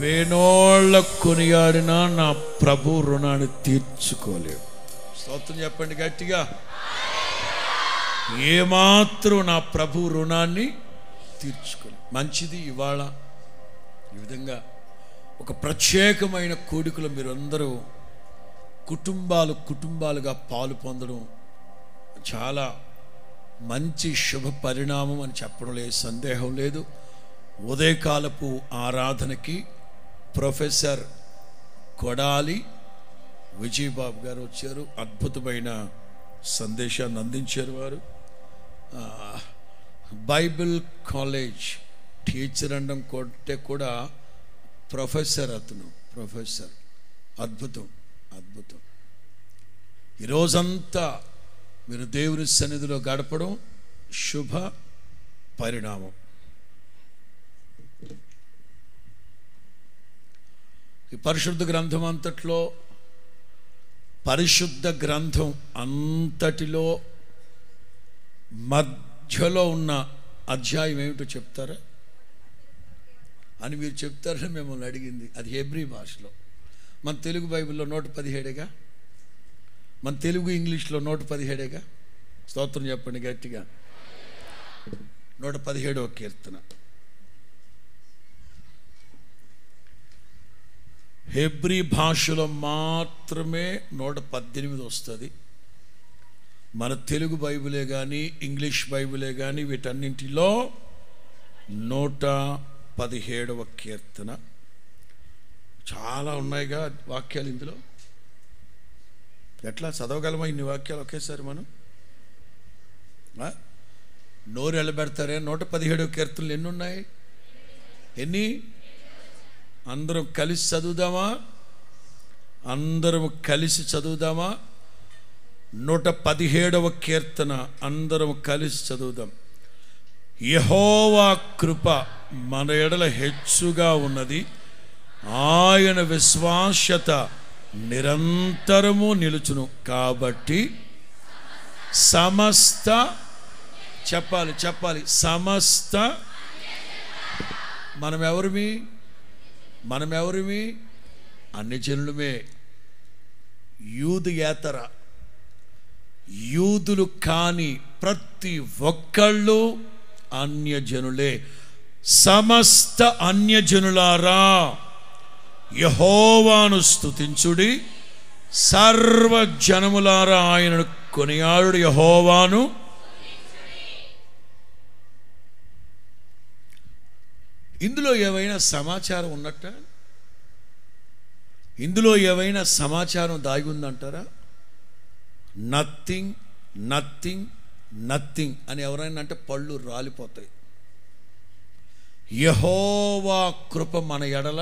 వేనోళ్ళ కొనియాడినా నా ప్రభు రుణాన్ని తీర్చుకోలేవు. స్తోత్రం చెప్పండి గట్టిగా. ఏమాత్రం నా ప్రభు రుణాన్ని తీర్చుకోలేవు. మంచిది. ఇవాళ ఈ విధంగా ఒక ప్రత్యేకమైన కోడికలో మీరందరూ కుటుంబాలుగా పాలు పొందడం చాలా మంచి శుభ పరిణామం అని చెప్పడం లేదు, సందేహం లేదు. ఉదయకాలపు ఆరాధనకి ప్రొఫెసర్ కొడాలి విజయబాబు గారు వచ్చారు. అద్భుతమైన సందేశాన్ని అందించారు వారు. బైబిల్ కాలేజ్ టీచర్ అనడం కొంటే కూడా ప్రొఫెసర్, అతను ప్రొఫెసర్. అద్భుతం. ఈరోజంతా మీరు దేవుని సన్నిధిలో గడపడం శుభ పరిణామం. ఈ పరిశుద్ధ గ్రంథం అంతట్లో, పరిశుద్ధ గ్రంథం అంతటిలో మధ్యలో ఉన్న అధ్యాయం ఏమిటో చెప్తారా అని మీరు చెప్తారని మిమ్మల్ని అడిగింది. అది హెబ్రీ భాషలో. మన తెలుగు బైబిల్లో 117గా, మన తెలుగు ఇంగ్లీష్లో 117గా. స్తోత్రం చెప్పండి గట్టిగా. 117వ కీర్తన. హెబ్రీ భాషలో మాత్రమే 118 వస్తుంది. మన తెలుగు బైబిలే కానీ ఇంగ్లీష్ బైబిలే కానీ వీటన్నింటిలో 117వ కీర్తన. చాలా ఉన్నాయిగా వాక్యాలు ఇందులో. ఎట్లా చదవగలమా ఇన్ని వాక్యాలు ఒకేసారి మనం? నోరు ఎల్లబెడతారే. 117వ కీర్తనలు ఎన్ని ఉన్నాయి? ఎన్ని? అందరం కలిసి చదువుదామా? 117వ కీర్తన అందరం కలిసి చదువుదాం. యెహోవా కృప మన ఎడల హెచ్చుగా ఉన్నది, ఆయన విశ్వాస్యత నిరంతరము నిలుచును. కాబట్టి సమస్త, చెప్పాలి సమస్త, మనమెవరిమి? అన్ని జనులమే. యూదుయేతర, యూదులు కాని ప్రతి ఒక్కళ్ళు అన్యజనులే. సమస్త అన్యజనులారా యెహోవాను స్తుతించుడి, సర్వజనములారా ఆయనను కొనియాడుడి. యెహోవాను. ఇందులో ఏమైనా సమాచారం ఉన్నట్ట? ఇందులో ఏమైనా సమాచారం దాగి ఉందంటారా? నథింగ్ అని ఎవరైనా అంటే పళ్ళు రాలిపోతాయి. యెహోవా కృప మన ఎడల,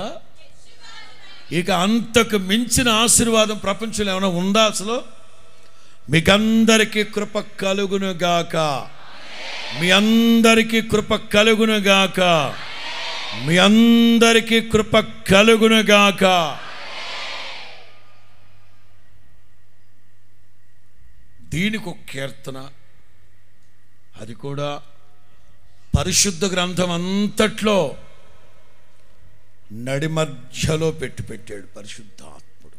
ఇక అంతకు మించిన ఆశీర్వాదం ప్రపంచంలో ఏమైనా ఉందా అసలు? మీకందరికీ కృప కలుగునుగాక, మీ అందరికీ కృప కలుగునుగాక, మీ అందరికీ కృప కలుగునుగాక. దీనికి ఒక కీర్తన, అది కూడా పరిశుద్ధ గ్రంథం అంతట్లో నడిమధ్యలో పెట్టాడు పరిశుద్ధాత్ముడు.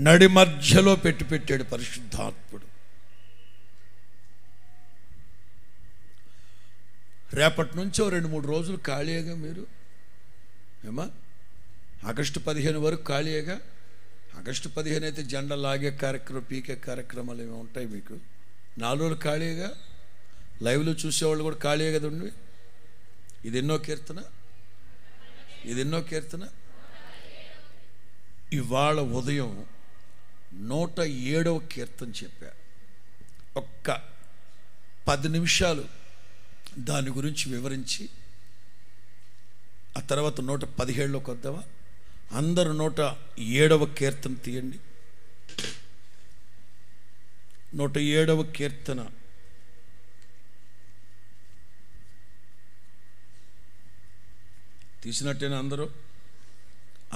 నడిమధ్యలో పెట్టాడు పరిశుద్ధాత్ముడు. రేపటి నుంచో 2-3 రోజులు ఖాళీగా మీరు ఏమా? ఆగస్టు 15 వరకు ఖాళీగా. ఆగస్టు 15 అయితే జెండా లాగే కార్యక్రమం, పీకే కార్యక్రమాలు ఏమి ఉంటాయి మీకు. 4 రోజులు ఖాళీగా. లైవ్లో చూసేవాళ్ళు కూడా ఖాళీ కదండి. ఇది ఎన్నో కీర్తన? ఇవాళ ఉదయం 107వ కీర్తన చెప్పా. ఒక్క 10 నిమిషాలు దాని గురించి వివరించి ఆ తర్వాత 117లోకి వద్దామా? అందరూ 107వ కీర్తన తీయండి. 107వ కీర్తన తీసినట్టేనా?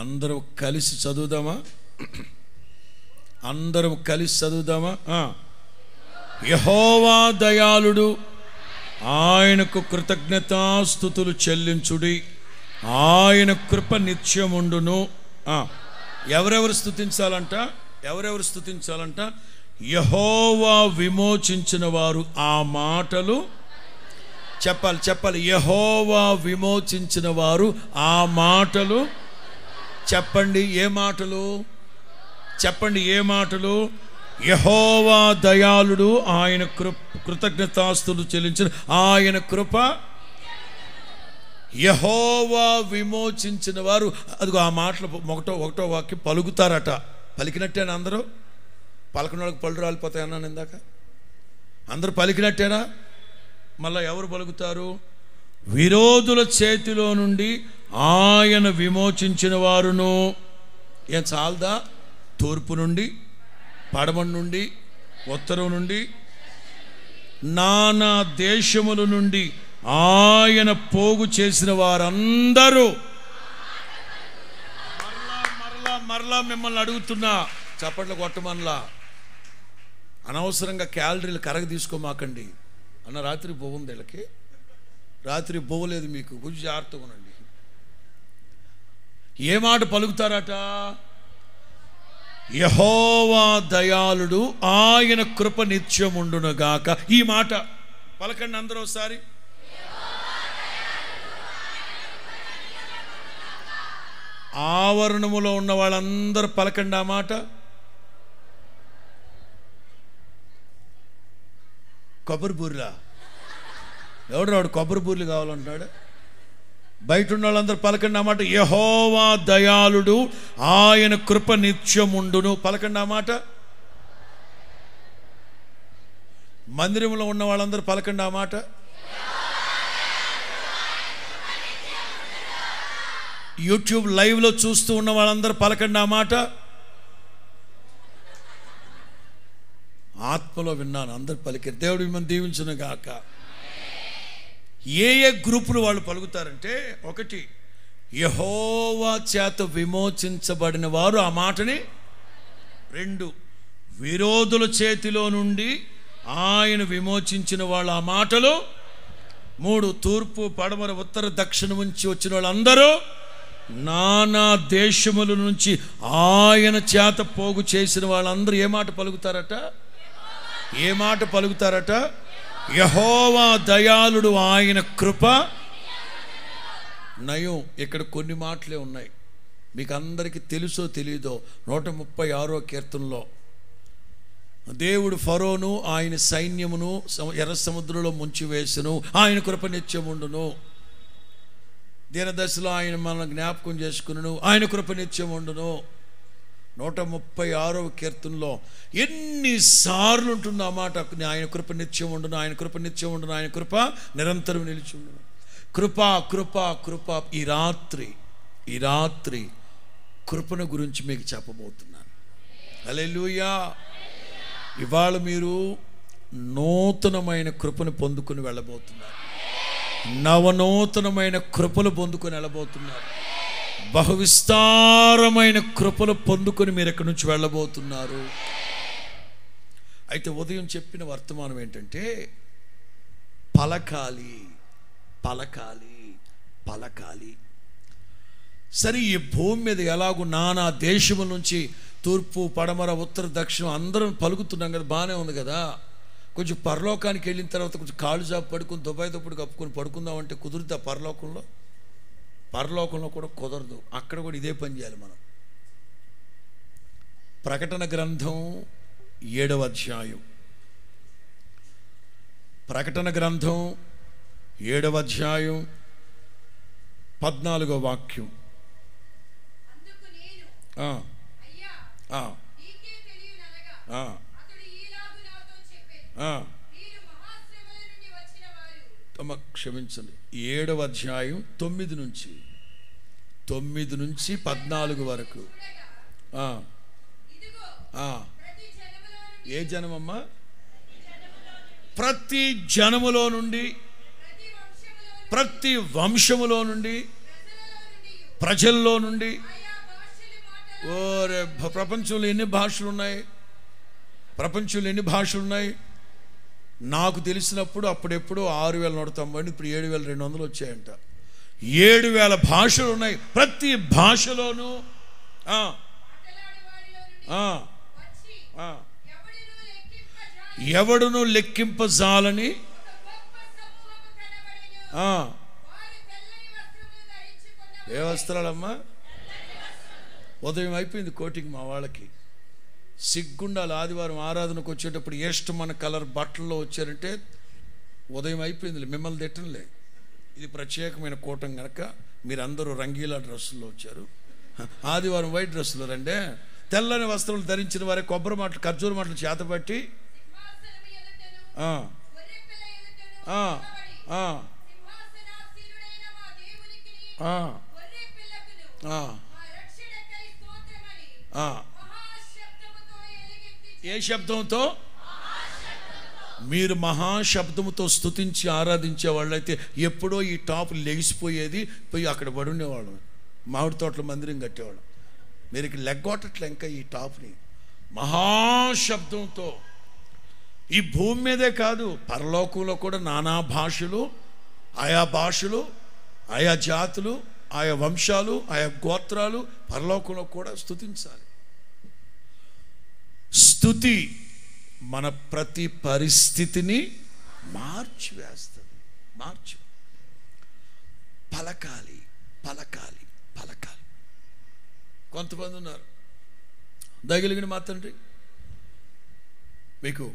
అందరూ కలిసి చదువుదామా? యెహోవా దయాళుడు, ఆయనకు కృతజ్ఞతాస్తుతులు చెల్లించుడి. ఆయన కృప నిత్యముండును. ఎవరెవరు స్తుతించాలంట? ఎవరెవరు స్తుతించాలంట? యెహోవా విమోచించిన వారు ఆ మాటలు చెప్పాలి. చెప్పాలి. యెహోవా విమోచించిన వారు ఆ మాటలు చెప్పండి. ఏ మాటలు చెప్పండి? ఏ మాటలు? యెహోవా దయాళుడు, ఆయన కృతజ్ఞతాస్తులు చెల్లించిన ఆయన కృప. యెహోవా విమోచించిన వారు, అదిగో ఆ మాటలు ఒకటో వాక్యం పలుకుతారట. పలికినట్టేనా? అందరూ పలకని వాళ్ళకి పళ్ళు రాలిపోతాయి అన్నాను ఇందాక. అందరూ పలికినట్టేనా? మళ్ళా ఎవరు పలుకుతారు? విరోధుల చేతిలో నుండి ఆయన విమోచించిన వారును. ఏం చాలదా? తూర్పు నుండి, పడమటి నుండి, ఉత్తరం నుండి, నానా దేశముల నుండి ఆయన పోగు చేసిన వారందరూ. మరలా మిమ్మల్ని అడుగుతున్నా, చప్పట్లు కొట్టమనలా. అనవసరంగా క్యాలరీలు కరగ తీసుకోమాకండి అన్న. రాత్రి బొవ్వుంది వీళ్ళకి, రాత్రి బొవ్వలేదు మీకు. కొంచెం జాగ్రత్తగా ఉండండి. ఏ మాట పలుకుతారట? యెహోవా దయాళుడు, ఆయన కృప నిత్యముండునుగాక. ఈ మాట పలకండి అందరూ ఒకసారి. ఆవరణములో ఉన్న వాళ్ళందరూ పలకండి ఆ మాట. కొబ్బరి బూరిలా? ఎవడు రాడు కొబ్బరి బూర్లు కావాలంటున్నాడు? బయట ఉన్న వాళ్ళందరూ పలకండి ఆ మాట. యెహోవా దయాళుడు, ఆయన కృప నిత్యముండును. పలకండి ఆ మాట. మందిరంలో ఉన్న వాళ్ళందరూ పలకండి ఆ మాట. యూట్యూబ్ లైవ్లో చూస్తూ ఉన్న వాళ్ళందరూ పలకండి ఆ మాట. ఆత్మలో విన్నాను, అందరు పలికారు. దేవుడు మిమ్మల్ని దీవించును గాక. ఏ గ్రూపులు వాళ్ళు పలుకుతారంటే, ఒకటి యెహోవా చేత విమోచించబడిన వారు ఆ మాటని. రెండు, విరోధుల చేతిలో నుండి ఆయన విమోచించిన వాళ్ళు ఆ మాటలు. మూడు, తూర్పు పడమర ఉత్తర దక్షిణం నుంచి వచ్చిన వాళ్ళందరూ, నానా దేశముల నుంచి ఆయన చేత పోగు చేసిన వాళ్ళందరూ ఏ మాట పలుకుతారట? ఏ మాట పలుకుతారట? యెహోవా దయాళుడు, ఆయన కృప. నయం, ఇక్కడ కొన్ని మాటలే ఉన్నాయి. మీకు అందరికీ తెలుసో తెలియదో, 136వ కీర్తనలో దేవుడు ఫరోను ఆయన సైన్యమును ఎర్ర సముద్రంలో ముంచివేసును, ఆయన కృప నిత్యముండును. దీనదశలో ఆయన మన జ్ఞాపకం చేసుకును, ఆయన కృప నిత్యముండును. 136వ కీర్తనలో ఎన్నిసార్లు ఉంటుందో ఆ మాట. ఆయన కృప నిత్యం ఉండును, ఆయన కృప నిత్యం ఉండును, ఆయన కృప నిరంతరం నిలిచి ఉండును. కృప కృప కృప. ఈ రాత్రి కృపను గురించి మీకు చెప్పబోతున్నాను. హల్లెలూయా. ఇవాళ మీరు నూతనమైన కృపను పొందుకుని వెళ్ళబోతున్నారు. నవనూతనమైన కృపలు పొందుకొని వెళ్ళబోతున్నారు. బహువిస్తారమైన కృపలు పొందుకొని మీరు ఎక్కడి నుంచి వెళ్ళబోతున్నారు. అయితే ఉదయం చెప్పిన వర్తమానం ఏంటంటే, పలకాలి పలకాలి పలకాలి. సరే, ఈ భూమి మీద ఎలాగూ నానా దేశముల నుంచి తూర్పు పడమర ఉత్తర దక్షిణం అందరం పలుకుతున్నాం కదా, బాగానే ఉంది కదా. కొంచెం పరలోకానికి వెళ్ళిన తర్వాత కొంచెం కాళ్ళు జాపు పడుకుని దుబాయ్ తప్పుడు కప్పుకొని పడుకుందామంటే కుదురుతా? పరలోకంలో కూడా కుదరదు. అక్కడ కూడా ఇదే పని చేయాలి మనం. ప్రకటన గ్రంథం 7వ అధ్యాయం. ప్రకటన గ్రంథం 7వ అధ్యాయం 14వ వాక్యం. క్షమించండి, 7వ అధ్యాయం 9 నుంచి 14 వరకు. ఏ జనమమ్మా? ప్రతి జనములో నుండి, ప్రతి వంశములో నుండి, ప్రజల్లో నుండి. ఓరే, ప్రపంచంలో ఎన్ని భాషలు ఉన్నాయి? ప్రపంచంలో ఎన్ని భాషలు ఉన్నాయి? నాకు తెలిసినప్పుడు అప్పుడెప్పుడు 6,190, ఇప్పుడు 7,200 వచ్చాయంట. 7,000 భాషలు ఉన్నాయి. ప్రతి భాషలోనూ ఎవడును లెక్కింపజాలని ఏ వస్త్రాలమ్మా? ఉదయం అయిపోయింది కోటింగ్ మా వాళ్ళకి. సిగ్గుండాలి. ఆదివారం ఆరాధనకు వచ్చేటప్పుడు మన కలర్ బట్టల్లో వచ్చారంటే ఉదయం అయిపోయింది. మిమ్మల్ని తిట్టంలే, ఇది ప్రత్యేకమైన కూటం కనుక మీరందరూ రంగీలా డ్రెస్సుల్లో వచ్చారు. ఆదివారం వైట్ డ్రెస్సులో రండే. తెల్లని వస్త్రాలు ధరించిన వారే కొబ్బరి మాటలు ఖర్జూర మాటలు చేతపట్టి ఏ శబ్దంతో? మీరు మహాశబ్దముతో స్తుతించి ఆరాధించే వాళ్ళైతే ఎప్పుడో ఈ టాప్ లెగిసిపోయేది, పోయి అక్కడ పడుండేవాళ్ళం. మామిడి తోటల మందిరం కట్టేవాళ్ళం. మీరు లెగ్గొట్టట్లే ఇంకా ఈ టాప్ని. మహాశబ్దంతో ఈ భూమి మీదే కాదు, పరలోకంలో కూడా నానా భాషలు, ఆయా భాషలు, ఆయా జాతులు, ఆయా వంశాలు, ఆయా గోత్రాలు పరలోకంలో కూడా స్తుతించాలి. స్తుతి మన ప్రతి పరిస్థితిని మార్చివేస్తుంది. పలకాలి పలకాలి పలకాలి. కొంతమంది ఉన్నారు, దయగలిగిన మా తండ్రి మీకు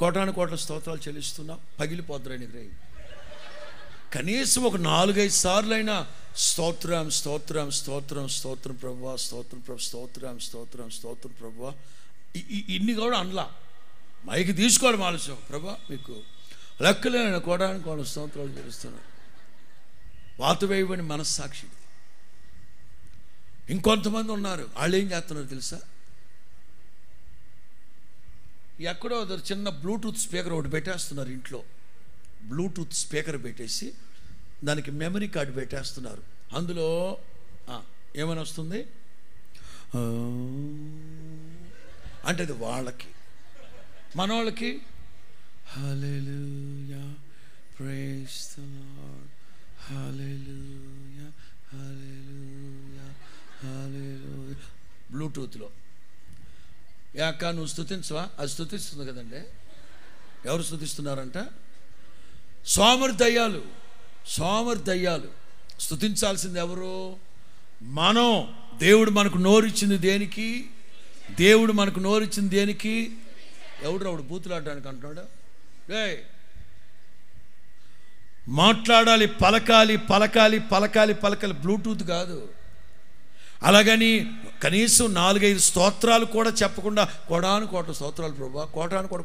కోటాను కోట్ల స్తోత్రాలు చెల్లిస్తున్నాం. పగిలిపోద్దురని గ్రహి కనీసం ఒక 4-5 సార్లైనా స్తోత్రం స్తోత్రం స్తోత్రం స్తోత్రం ప్రభువా, స్తోత్రం ప్రభు, స్తోత్రం స్తోత్రం స్తోత్రం ప్రభువా, ఇన్ని కూడా అనలా. మైకి తీసుకోవడం ఆలస్యం. ప్రభా మీకు లెక్కలేని కోటాను కోట్ల స్తోత్రాలు చెల్లిస్తున్నాం. వాతువేయబడిన మనస్సాక్షి. ఇంకొంతమంది ఉన్నారు, వాళ్ళు ఏం చేస్తున్నారు తెలుసా? ఎక్కడో చిన్న బ్లూటూత్ స్పీకర్ ఒకటి పెట్టేస్తున్నారు ఇంట్లో. బ్లూటూత్ స్పీకర్ పెట్టేసి దానికి మెమరీ కార్డు పెట్టేస్తున్నారు. అందులో ఏమని వస్తుంది అంటే అది వాళ్ళకి. మనోళ్ళకి హల్లెలూయా ప్రైజ్ ది లార్డ్, హల్లెలూయా హల్లెలూయా హల్లెలూయా. బ్లూటూత్లో యాక నువ్వు స్తుతించవా? అది స్తుతిస్తుంది కదండి. ఎవరు స్తుతిస్తున్నారంట? సోమర్దయ్యాలు. స్తుతించాల్సింది ఎవరు? మనం. దేవుడు మనకు నోరిచ్చింది దేనికి? ఎవడు బూతులాడడానికి అంటున్నాడు? మాట్లాడాలి, పలకాలి పలకాలి పలకాలి పలకాలి. బ్లూటూత్ కాదు. అలాగని కనీసం 4-5 స్తోత్రాలు కూడా చెప్పకుండా కోటాను కోట్ల స్తోత్రాలు ప్రభా, కోటాను కోట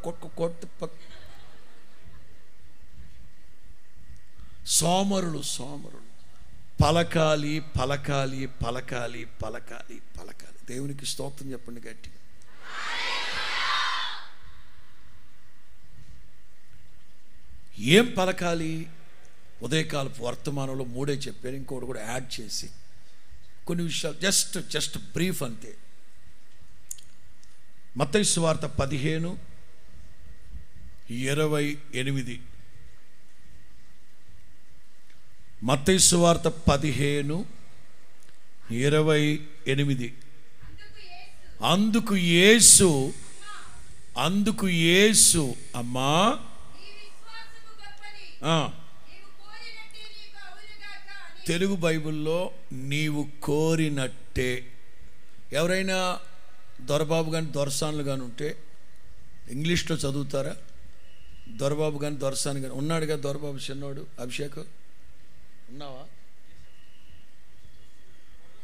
సోమరులు పలకాలి పలకాలి పలకాలి పలకాలి పలకాలి. దేవునికి స్తోత్రం చెప్పండి గట్టి. ఏం పలకాలి? ఉదయకాలపు వర్తమానంలో 3 చెప్పాను, ఇంకోటి కూడా యాడ్ చేసి కొన్ని విషయాలు జస్ట్ బ్రీఫ్ అంతే. మత్తయి సువార్త 15:28. మత్తయి సువార్త 15:28. అందుకు యేసు అమ్మా తెలుగు బైబిల్లో నీవు కోరినట్టే. ఎవరైనా దొరబాబు కానీ దొరసాన్లు కానీ ఉంటే ఇంగ్లీష్లో చదువుతారా? దొరబాబు కానీ దొరసాని కానీ ఉన్నాడుగా. దొరబాబు చిన్నోడు అభిషేక్ ఉన్నావా?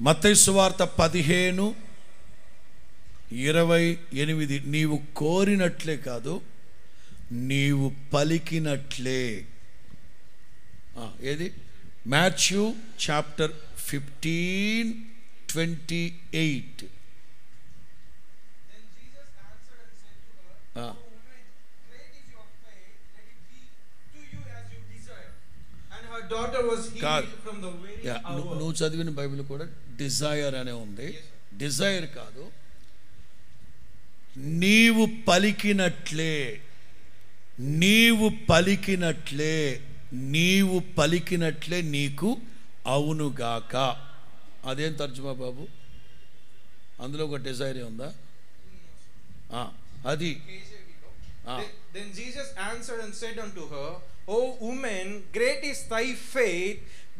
మత్తయి సువార్త 15:28. నీవు కోరినట్లే కాదు, నీవు పలికినట్లే. ఏది? Matthew chapter 15:28. నువ్వు చదివిన బైబిల్ కూడా డిజైర్ అనే ఉంది. డిజైర్ కాదు, నీవు పలికినట్లే నీకు అవునుగాక. అదేం తర్జుమా బాబు? అందులో ఒక డిజైన్ ఉందా? అది Then Jesus answered and said unto her, O woman, great is thy faith,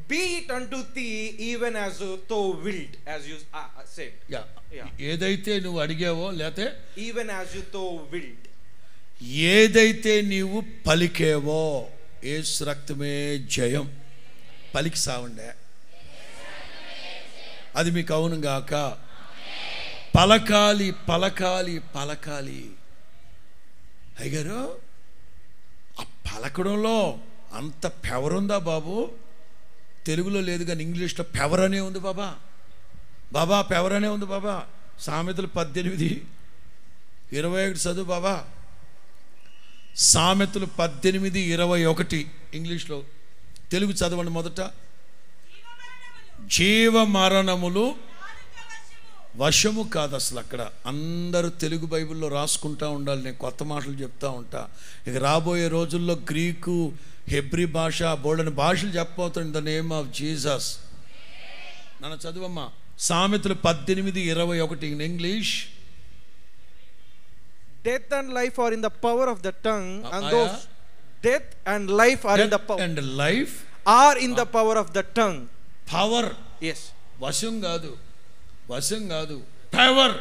be it unto thee even as thou wilt, as you said. ఏదైతే నువ్వు అడిగావో, లేతే even as you thou wilt, ఏదైతే నీవు పలికేవో, యేసు రక్తమే జయం. పలికి సావండే, అది మీకు అవును గాక. పలకాలి పలకాలి పలకాలి. అయ్యారు, ఆ పలకడంలో అంత పెవరుందా బాబు? తెలుగులో లేదు కానీ ఇంగ్లీష్లో పెవర్ అనే ఉంది బాబా. బాబా పెవర్ అనే ఉంది బాబా. సామెతలు 18:21 చదువు బాబా. సామెతలు 18:21 ఇంగ్లీష్లో. తెలుగు చదవండి మొదట. జీవ మరణములు వశము కాదు అసలు. అక్కడ అందరూ తెలుగు బైబిల్లో రాసుకుంటూ ఉండాలి. నేను కొత్త మాటలు చెప్తా ఉంటా. ఇక రాబోయే రోజుల్లో గ్రీకు, హెబ్రీ భాష, బోల్డని భాషలు చెప్పబోతాను. In the name of Jesus. నన్ను చదువమ్మా. సామెతలు 18:21 in English. Death and life are in the power of the tongue, and those death and life are in the power, and life are in the power of the tongue. Power. Yes. వశం కాదు, వశం కాదు, power.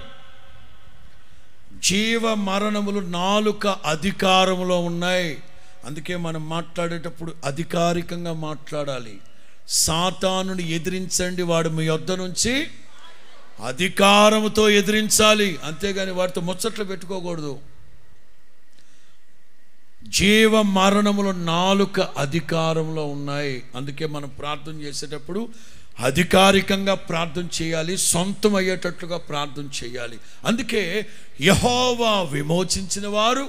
జీవ మరణములు నాలుక అధికారంలో ఉన్నాయి. అందుకే మనం మాట్లాడేటప్పుడు అధికారికంగా మాట్లాడాలి. సాతానుని ఎదిరించండి, వాడు మీ యొద్ద నుంచి అధికారముతో ఎదిరించాలి. అంతేగాని వాడితో ముచ్చట్లు పెట్టుకోకూడదు. జీవ మరణములు నాలుక అధికారంలో ఉన్నాయి. అందుకే మనం ప్రార్థన చేసేటప్పుడు అధికారికంగా ప్రార్థన చేయాలి, సొంతం అయ్యేటట్లుగా ప్రార్థన చేయాలి. అందుకే యెహోవా విమోచించిన వారు,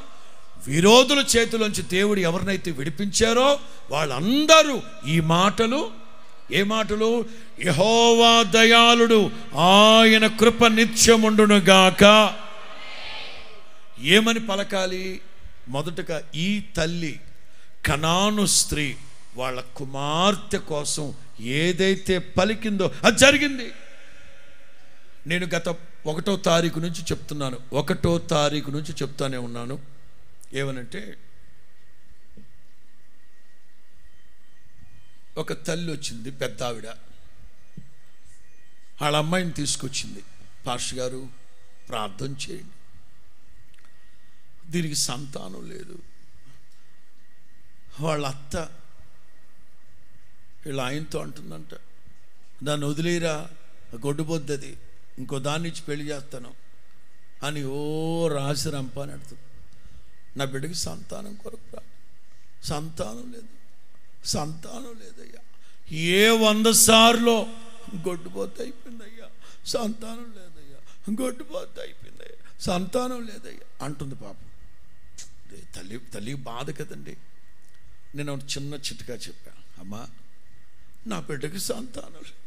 విరోధుల చేతిలోంచి దేవుడు ఎవరినైతే విడిపించారో వాళ్ళందరూ ఈ మాటలు, ఏ మాటలు? యెహోవా దయాళుడు, ఆయన కృప నిత్యముండునుగాక. ఏమని పలకాలి? మొదటగా ఈ తల్లి కనాను స్త్రీ వాళ్ళ కుమార్తె కోసం ఏదైతే పలికిందో అది జరిగింది. నేను గత 1వ తారీఖు నుంచి చెప్తున్నాను, 1వ తారీఖు నుంచి చెప్తానే ఉన్నాను. ఏమనంటే, ఒక తల్లి వచ్చింది, పెద్ద ఆవిడ. వాళ్ళ అమ్మాయిని తీసుకొచ్చింది. పాస్టర్ గారు ప్రార్థన చేయండి, దీనికి సంతానం లేదు. వాళ్ళ అత్త వీళ్ళ ఆయనతో అంటుందంట, దాన్ని వదిలేరా, గొడ్డుబొద్దది, ఇంకో దాన్ని ఇచ్చి పెళ్లి చేస్తాను అని రాసి రంప అని అడుగుతుంది. నా బిడ్డకి సంతానం కొరకు సంతానం లేదు, సంతానం లేదయ్యా. 100 సార్లు గొడ్డుబొద్దు అయిపోయిందయ్యా, సంతానం లేదయ్యా, గొడ్డుబొద్దు అయిపోయిందయ్యా, సంతానం లేదయ్యా అంటుంది పాపం. తల్లికి బాధ కదండి. నేను చిన్న చిట్కా చెప్పా, అమ్మా నా బిడ్డకి సంతానం లేదు,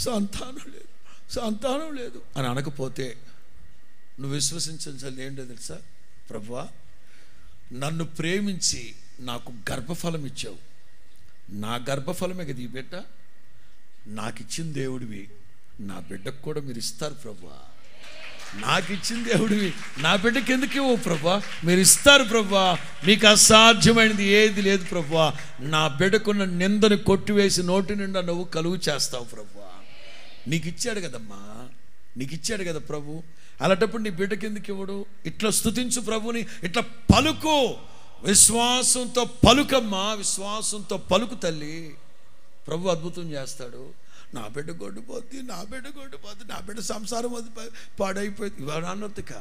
సంతానం లేదు, సంతానం లేదు అని అనకపోతే నువ్వు విశ్వసించాల్సింది ఏంటో తెలుసా? ప్రభువా, నన్ను ప్రేమించి నాకు గర్భఫలం ఇచ్చావు, నా గర్భఫలమే కదా ఈ బిడ్డ, నాకు ఇచ్చిన దేవుడివి, నా బిడ్డకు కూడా మీరు ఇస్తారు ప్రభువా. నాకు ఇచ్చిన దేవుడివి నా బిడ్డకి ఎందుకు ఇవ్వవు ప్రభువా? మీరు ఇస్తారు ప్రభువా. మీకు అసాధ్యమైనది ఏది లేదు ప్రభువా. నా బిడ్డకున్న నిందను కొట్టివేసి నోటి నిండా నువ్వు కలుగు చేస్తావు ప్రభువా. నీకు ఇచ్చాడు కదమ్మా, నీకు ఇచ్చాడు కదా ప్రభు. అలాంటప్పుడు నీ బిడ్డకి ఎందుకు ఇవ్వడు? ఇట్లా స్తుతించు ప్రభుని, ఇట్లా పలుకు, విశ్వాసంతో పలుకమ్మా, విశ్వాసంతో పలుకు తల్లి. ప్రభు అద్భుతం చేస్తాడు. నా బిడ్డ గొడ్డుపోద్ది, నా బిడ్డ గొడ్డుపోద్ది, నా బిడ్డ సంసారం అది పాడైపోయింది, ఇవాళ అన్నట్టుక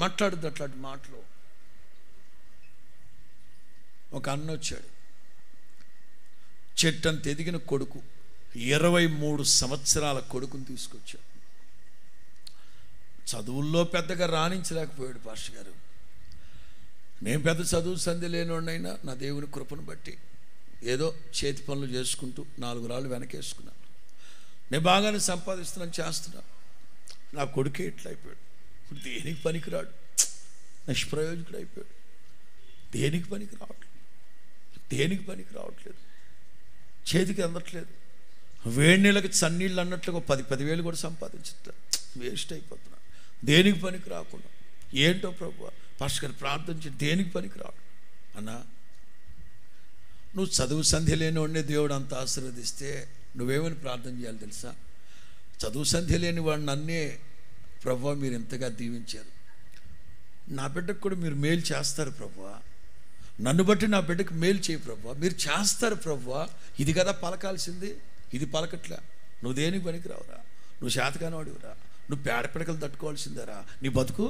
మాట్లాడుద్ది అట్లాంటి మాటలు. ఒక అన్న వచ్చాడు, చెట్టంత ఎదిగిన కొడుకు, 23 సంవత్సరాల కొడుకుని తీసుకొచ్చాడు. చదువుల్లో పెద్దగా రాణించలేకపోయాడు పాస్టర్ గారు. నేను పెద్ద చదువు సంధి లేనివాడినైనా నా దేవుని కృపను బట్టి ఏదో చేతి పనులు చేసుకుంటూ 4 రాళ్ళు వెనకేసుకున్నాను. నేను బాగానే సంపాదిస్తున్నాను, చేస్తున్నాను. నా కొడుకే ఇట్లా అయిపోయాడు. ఇప్పుడు దేనికి పనికిరాడు, నిష్ప్రయోజకుడు అయిపోయాడు. దేనికి పనికి రావట్లేదు, దేనికి పనికి రావట్లేదు, చేతికి అందట్లేదు. వేడి నీళ్ళకి చన్నీళ్ళు అన్నట్లుగా 10,000 కూడా సంపాదించుతా, వేస్ట్ అయిపోతున్నా, దేనికి పనికి రాకుండా. ఏంటో ప్రభువా పాస్టర్ గారు ప్రార్థించి దేనికి పనికి రాడు అన్నా. నువ్వు చదువు సంధ్య లేని వాడిని దేవుడు అంత ఆశీర్వదిస్తే నువ్వేమని ప్రార్థన చేయాలి తెలుసా? చదువు సంధ్య లేని వాడిని నన్నే ప్రభువా మీరు ఎంతగా దీవించారు, నా బిడ్డకు కూడా మీరు మేలు చేస్తారు ప్రభువా, నన్ను బట్టి నా బిడ్డకు మేలు చేయి ప్రభువా, మీరు చేస్తారు ప్రభువా. ఇది కదా పలకాల్సింది, ఇది పలకట్లా. నువ్వు దేనికి పనికి రావురా, నువ్వు శాతకాని వాడివిరా, నువ్వు పేడ పిడకలు తట్టుకోవాల్సిందేరా, నీ బతుకు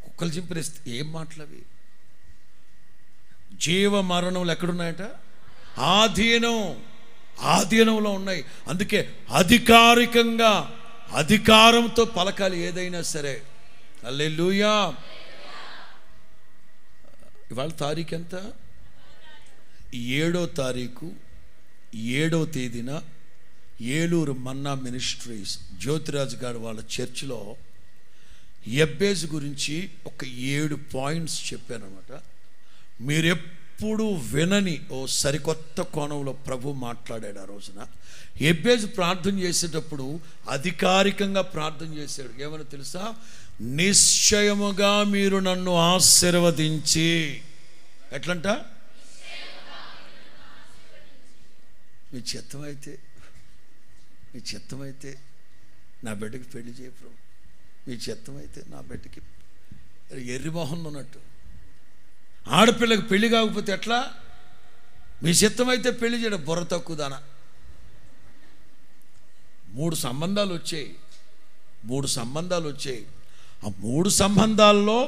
కుక్కలు చింపరేస్తే ఏం మాటలవి? జీవ మరణములు ఎక్కడున్నాయట? ఆధీనంలో ఉన్నాయి. అందుకే అధికారికంగా అధికారంతో పలకాలి ఏదైనా సరే. హల్లెలూయా. ఇవాళ తారీఖు ఎంత? 7వ తారీఖు 7వ తేదీన ఏలూరు మన్నా మినిస్ట్రీస్ జ్యోతిరాజు గారు వాళ్ళ చర్చిలో యబ్బేజు గురించి ఒక 7 పాయింట్స్ చెప్పానమాట. మీరెప్పుడు వినని ఓ సరికొత్త కోణంలో ప్రభు మాట్లాడాడు ఆ రోజున. యబ్బేజు ప్రార్థన చేసేటప్పుడు అధికారికంగా ప్రార్థన చేశాడు. ఏమని తెలుసా? నిశ్చయముగా మీరు నన్ను ఆశీర్వదించి, ఎట్లంట? మీ చిత్తమైతే నా బిడ్డకి పెళ్లి చేయ ప్రభు, మీ చిత్తమైతే నా బిడ్డకి. ఎర్రిమోహన్ ఉన్నట్టు ఆడపిల్లకి పెళ్లి కాకపోతే ఎట్లా? మీ చిత్తమైతే పెళ్లి చేయడం. బుర్ర తక్కువదానా. 3 సంబంధాలు వచ్చాయి. ఆ 3 సంబంధాల్లో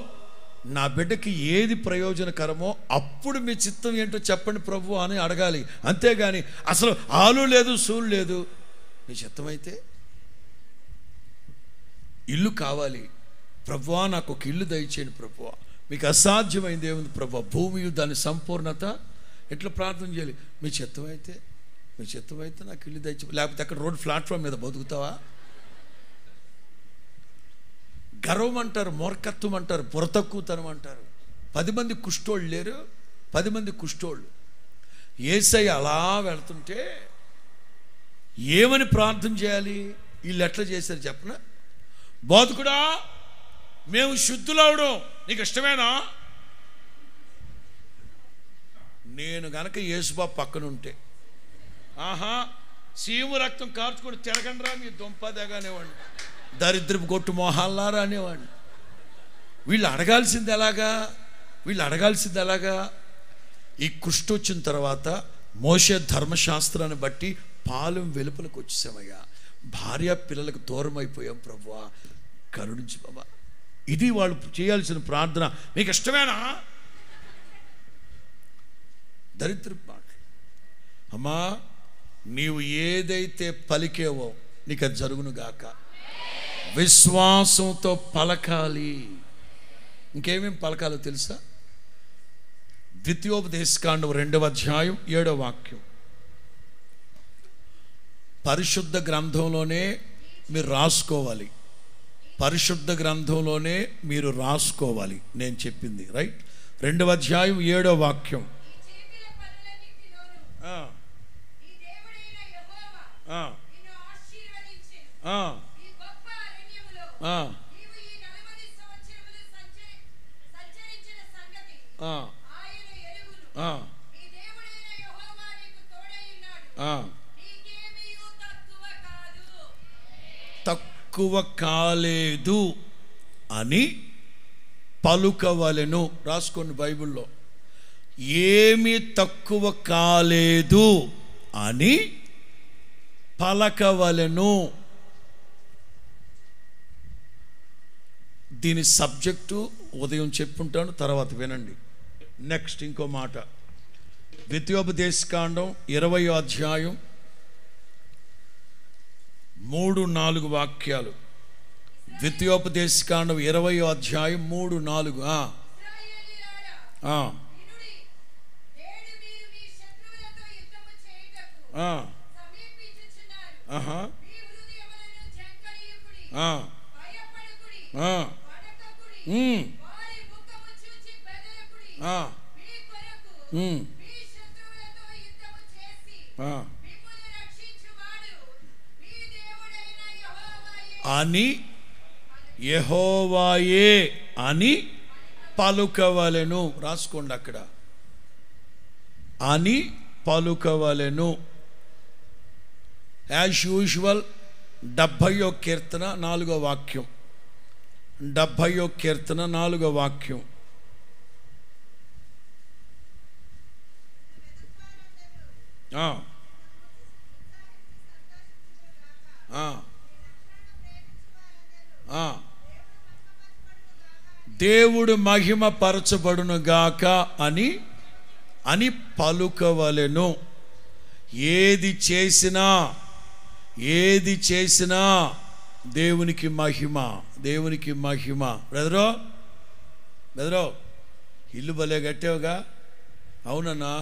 నా బిడ్డకి ఏది ప్రయోజనకరమో అప్పుడు మీ చిత్తం ఏంటో చెప్పండి ప్రభు అని అడగాలి. అంతేగాని అసలు ఆలు లేదు సూలు లేదు. మీ చిత్తమైతే ఇల్లు కావాలి ప్రభువా, నాకు ఒక ఇల్లు దయచేయండి ప్రభువా. మీకు అసాధ్యమైంది ఏముంది ప్రభువా? భూమియు దాని సంపూర్ణత. ఎట్లా ప్రార్థన చేయాలి? మీ చిత్తమైతే నాకు ఇల్లు దయచే, లేకపోతే అక్కడ రోడ్ ప్లాట్ఫామ్ మీద బతుకుతావా? గర్వం అంటారు, మూర్ఖత్వం అంటారు, బుర్ర తక్కువతనం అంటారు. 10 మంది కుష్ఠోళ్ళు లేరు, 10 మంది కుష్ఠోళ్ళు. యేసయ్య అలా వెళ్తుంటే ఏమని ప్రార్థన చేయాలి? వీళ్ళు ఎట్లా చేశారు చెప్పనా? బోధకుడా మేము శుద్ధులవడం నీకు ఇష్టమేనా? నేను గనక యేసుబాబు పక్కన ఉంటే, ఆహా సీము రక్తం కార్చుకొని తిరగండిరా మీ దుంపదగా అనేవాడిని, దరిద్రపు గొట్టు మోహాల్లారా అనేవాడిని. వీళ్ళు అడగాల్సింది ఎలాగా? ఈ కుష్టి వచ్చిన తర్వాత మోషే ధర్మశాస్త్రాన్ని బట్టి పాలెం వెలుపలకు వచ్చేసామయ్యా, భార్య పిల్లలకు దూరం అయిపోయాం ప్రభువా, కరుణించు బాబా. ఇది వాళ్ళు చేయాల్సిన ప్రార్థన. మీకు ఇష్టమేనా? దరిద్రపు మాట. అమ్మా నీవు ఏదైతే పలికేవో నీకు అది జరుగునుగాక. విశ్వాసంతో పలకాలి. ఇంకేమేమి పలకాలో తెలుసా? ద్వితీయోపదేశకాండం 2వ అధ్యాయం 7వ వాక్యం. పరిశుద్ధ గ్రంథంలోనే మీరు రాసుకోవాలి. నేను చెప్పింది రైట్. 2వ అధ్యాయం 7వ వాక్యం. తక్కువ కాలేదు అని పలుకవలెను. రాసుకోండి బైబిల్లో. ఏమి తక్కువ కాలేదు అని పలకవలెను. దీని సబ్జెక్టు ఉదయం చెప్పుంటాను, తర్వాత వినండి. నెక్స్ట్ ఇంకో మాట. ద్వితీయోపదేశకాండం 20వ అధ్యాయం 3-4 వాక్యాలు. ద్వితీయోపదేశకాండం 20వ అధ్యాయం 3-4. అని యెహోవాయే అని పలుకవలెను. రాసుకోండి అక్కడ, అని పలుకవలెను. యాజ్ యూజువల్ 70వ కీర్తన 4వ వాక్యం. 70వ కీర్తన 4వ వాక్యం. దేవుడు మహిమ పరచబడును గాక అని అని పలుకవలెను. ఏది చేసినా దేవునికి మహిమ, దేవునికి మహిమ. బ్రదరో ఇల్లు భలే కట్టావుగా. అవునన్నా,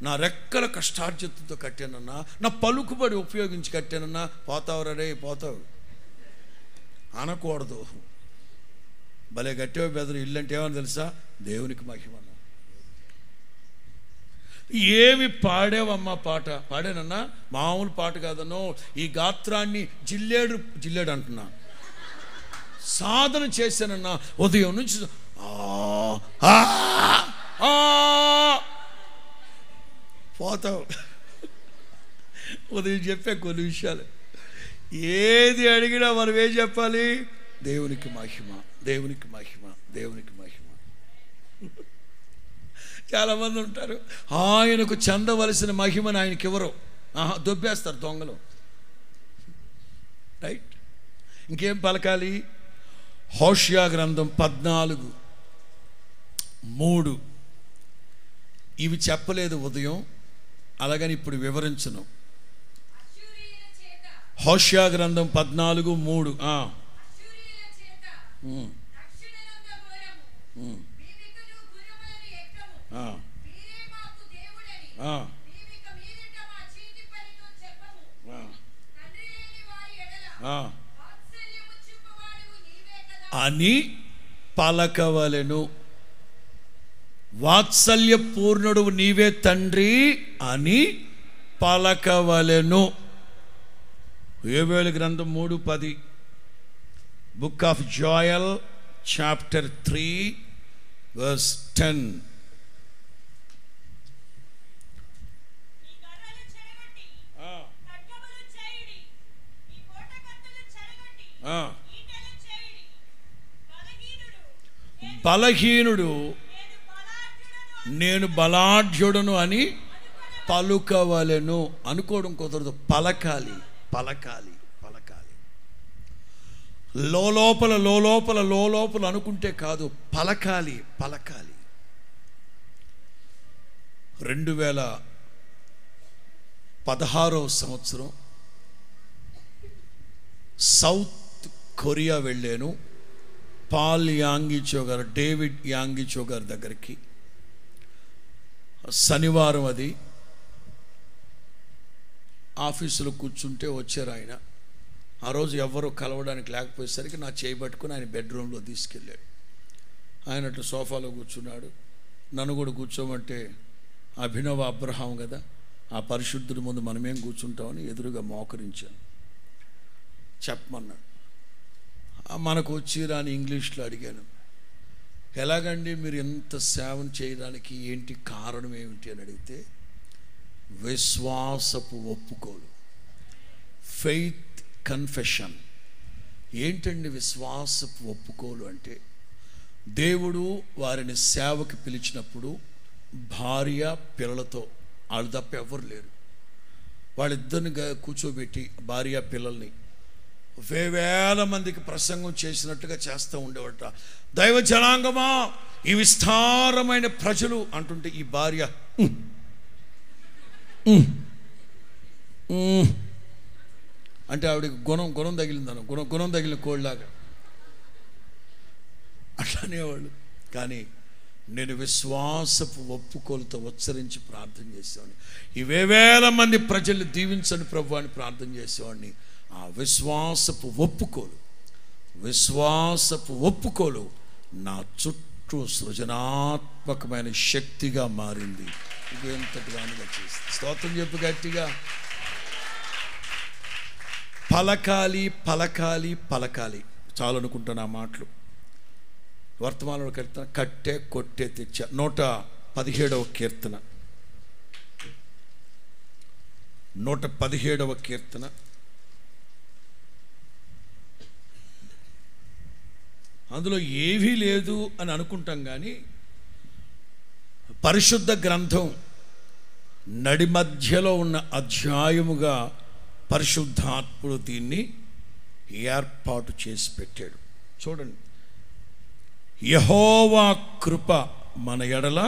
నా రెక్కల కష్టార్జితంతో కట్టానన్నా, నా పలుకుబడి ఉపయోగించి కట్టానన్నా. పోతావు రే, పోతావు అనకూడదు. భలే కట్టావు బెదరు ఇల్లు అంటే ఏమని తెలుసా? దేవునికి మహిమ. ఏమి పాడావమ్మా పాట? పాడానన్నా, మామూలు పాట కాదన్నో. ఈ గాత్రాన్ని జిల్లేడు అంటున్నా, సాధన చేశానన్నా. ఉదయం నుంచి పోతావు. ఉదయం చెప్పే కొన్ని విషయాలు ఏది అడిగినా మనం ఏం చెప్పాలి? దేవునికి మహిమ, దేవునికి మహిమ, దేవునికి మహిమ. చాలామంది ఉంటారు, ఆయనకు చెందవలసిన మహిమను ఆయనకి ఎవరో దొబ్బేస్తారు దొంగలు. రైట్. ఇంకేం పలకాలి? హోషియా గ్రంథం 14:3. ఇవి చెప్పలేదు ఉదయం, అలాగని ఇప్పుడు వివరించను. హోషియా గ్రంథం 14:3. అని పలకవలెను. వాత్సల్య పూర్ణుడు నీవే తండ్రి అని పలకవలెను. యోవేలు గ్రంథం 3:10. Book of Joel chapter 3:10. బలహీనుడు నేను బలాఢ్యుడను అని పలుకవలెను. అనుకోవడం కుదరదు, పలకాలి, పలకాలి, పలకాలి. లోలోపల అనుకుంటే కాదు, పలకాలి, పలకాలి. 2016వ సంవత్సరం సౌత్ కొరియా వెళ్ళాను. పాల్ యాంగిచో గారు, డేవిడ్ యాంగిచో గారి దగ్గరికి. శనివారం అది. ఆఫీసులో కూర్చుంటే వచ్చారు ఆయన. ఆ రోజు ఎవరు కలవడానికి లేకపోయేసరికి నా చేయి పట్టుకుని ఆయన బెడ్రూమ్లో తీసుకెళ్ళాడు. ఆయన అట్లా సోఫాలో కూర్చున్నాడు. నన్ను కూడా కూర్చోమంటే అభినవ అబ్రహాం కదా, ఆ పరిశుద్ధుడి ముందు మనమేం కూర్చుంటామని ఎదురుగా మోకరించాను. చెప్పమన్నాడు. మనకు వచ్చిరా అని ఇంగ్లీష్లో అడిగాను. ఎలాగండి మీరు ఎంత సేవన చేయడానికి ఏంటి కారణం ఏమిటి అని అడిగితే, విశ్వాసపు ఒప్పుకోలు, ఫెయిత్ కన్ఫెషన్. ఏంటండి విశ్వాసపు ఒప్పుకోలు అంటే, దేవుడు వారిని సేవకి పిలిచినప్పుడు భార్య పిల్లలతో, వాళ్ళు తప్ప ఎవరు లేరు, వాళ్ళిద్దరిని కూర్చోబెట్టి భార్య పిల్లల్ని వేవేల మందికి ప్రసంగం చేసినట్టుగా చేస్తూ ఉండేవాట. దైవ జనాంగమా, ఈ విస్తారమైన ప్రజలు అంటుంటే ఈ భార్య అంటే ఆవిడకి గుణం తగిలిందను, గుణం తగిలిన కోళ్ళలాగా అట్లానేవాళ్ళు. కానీ నేను విశ్వాసపు ఒప్పుకోలతో ఉచ్చరించి ప్రార్థన చేసేవాడిని. ఈ వేవేల మంది ప్రజల్ని దీవించని ప్రభు అని ప్రార్థన చేసేవాడిని. ఆ విశ్వాసపు ఒప్పుకోలు నా చుట్టూ సృజనాత్మకమైన శక్తిగా మారింది. ఇది ఎంతటి వానిగా చేస్తుంది. స్తోత్రం చెప్పు గట్టిగా. పలకాలి పలకాలి పలకాలి. చాలు అనుకుంటాను ఆ మాటలు. వర్తమానంలో కీర్తన కట్టే కొట్టే తెచ్చా. 117వ కీర్తన, 117వ కీర్తన. అందులో ఏవీ లేదు అని అనుకుంటాం, కానీ పరిశుద్ధ గ్రంథం నడి మధ్యలో ఉన్న అధ్యాయముగా పరిశుద్ధాత్ముడు దీన్ని ఏర్పాటు చేసి పెట్టాడు. చూడండి, యెహోవా కృప మన ఎడల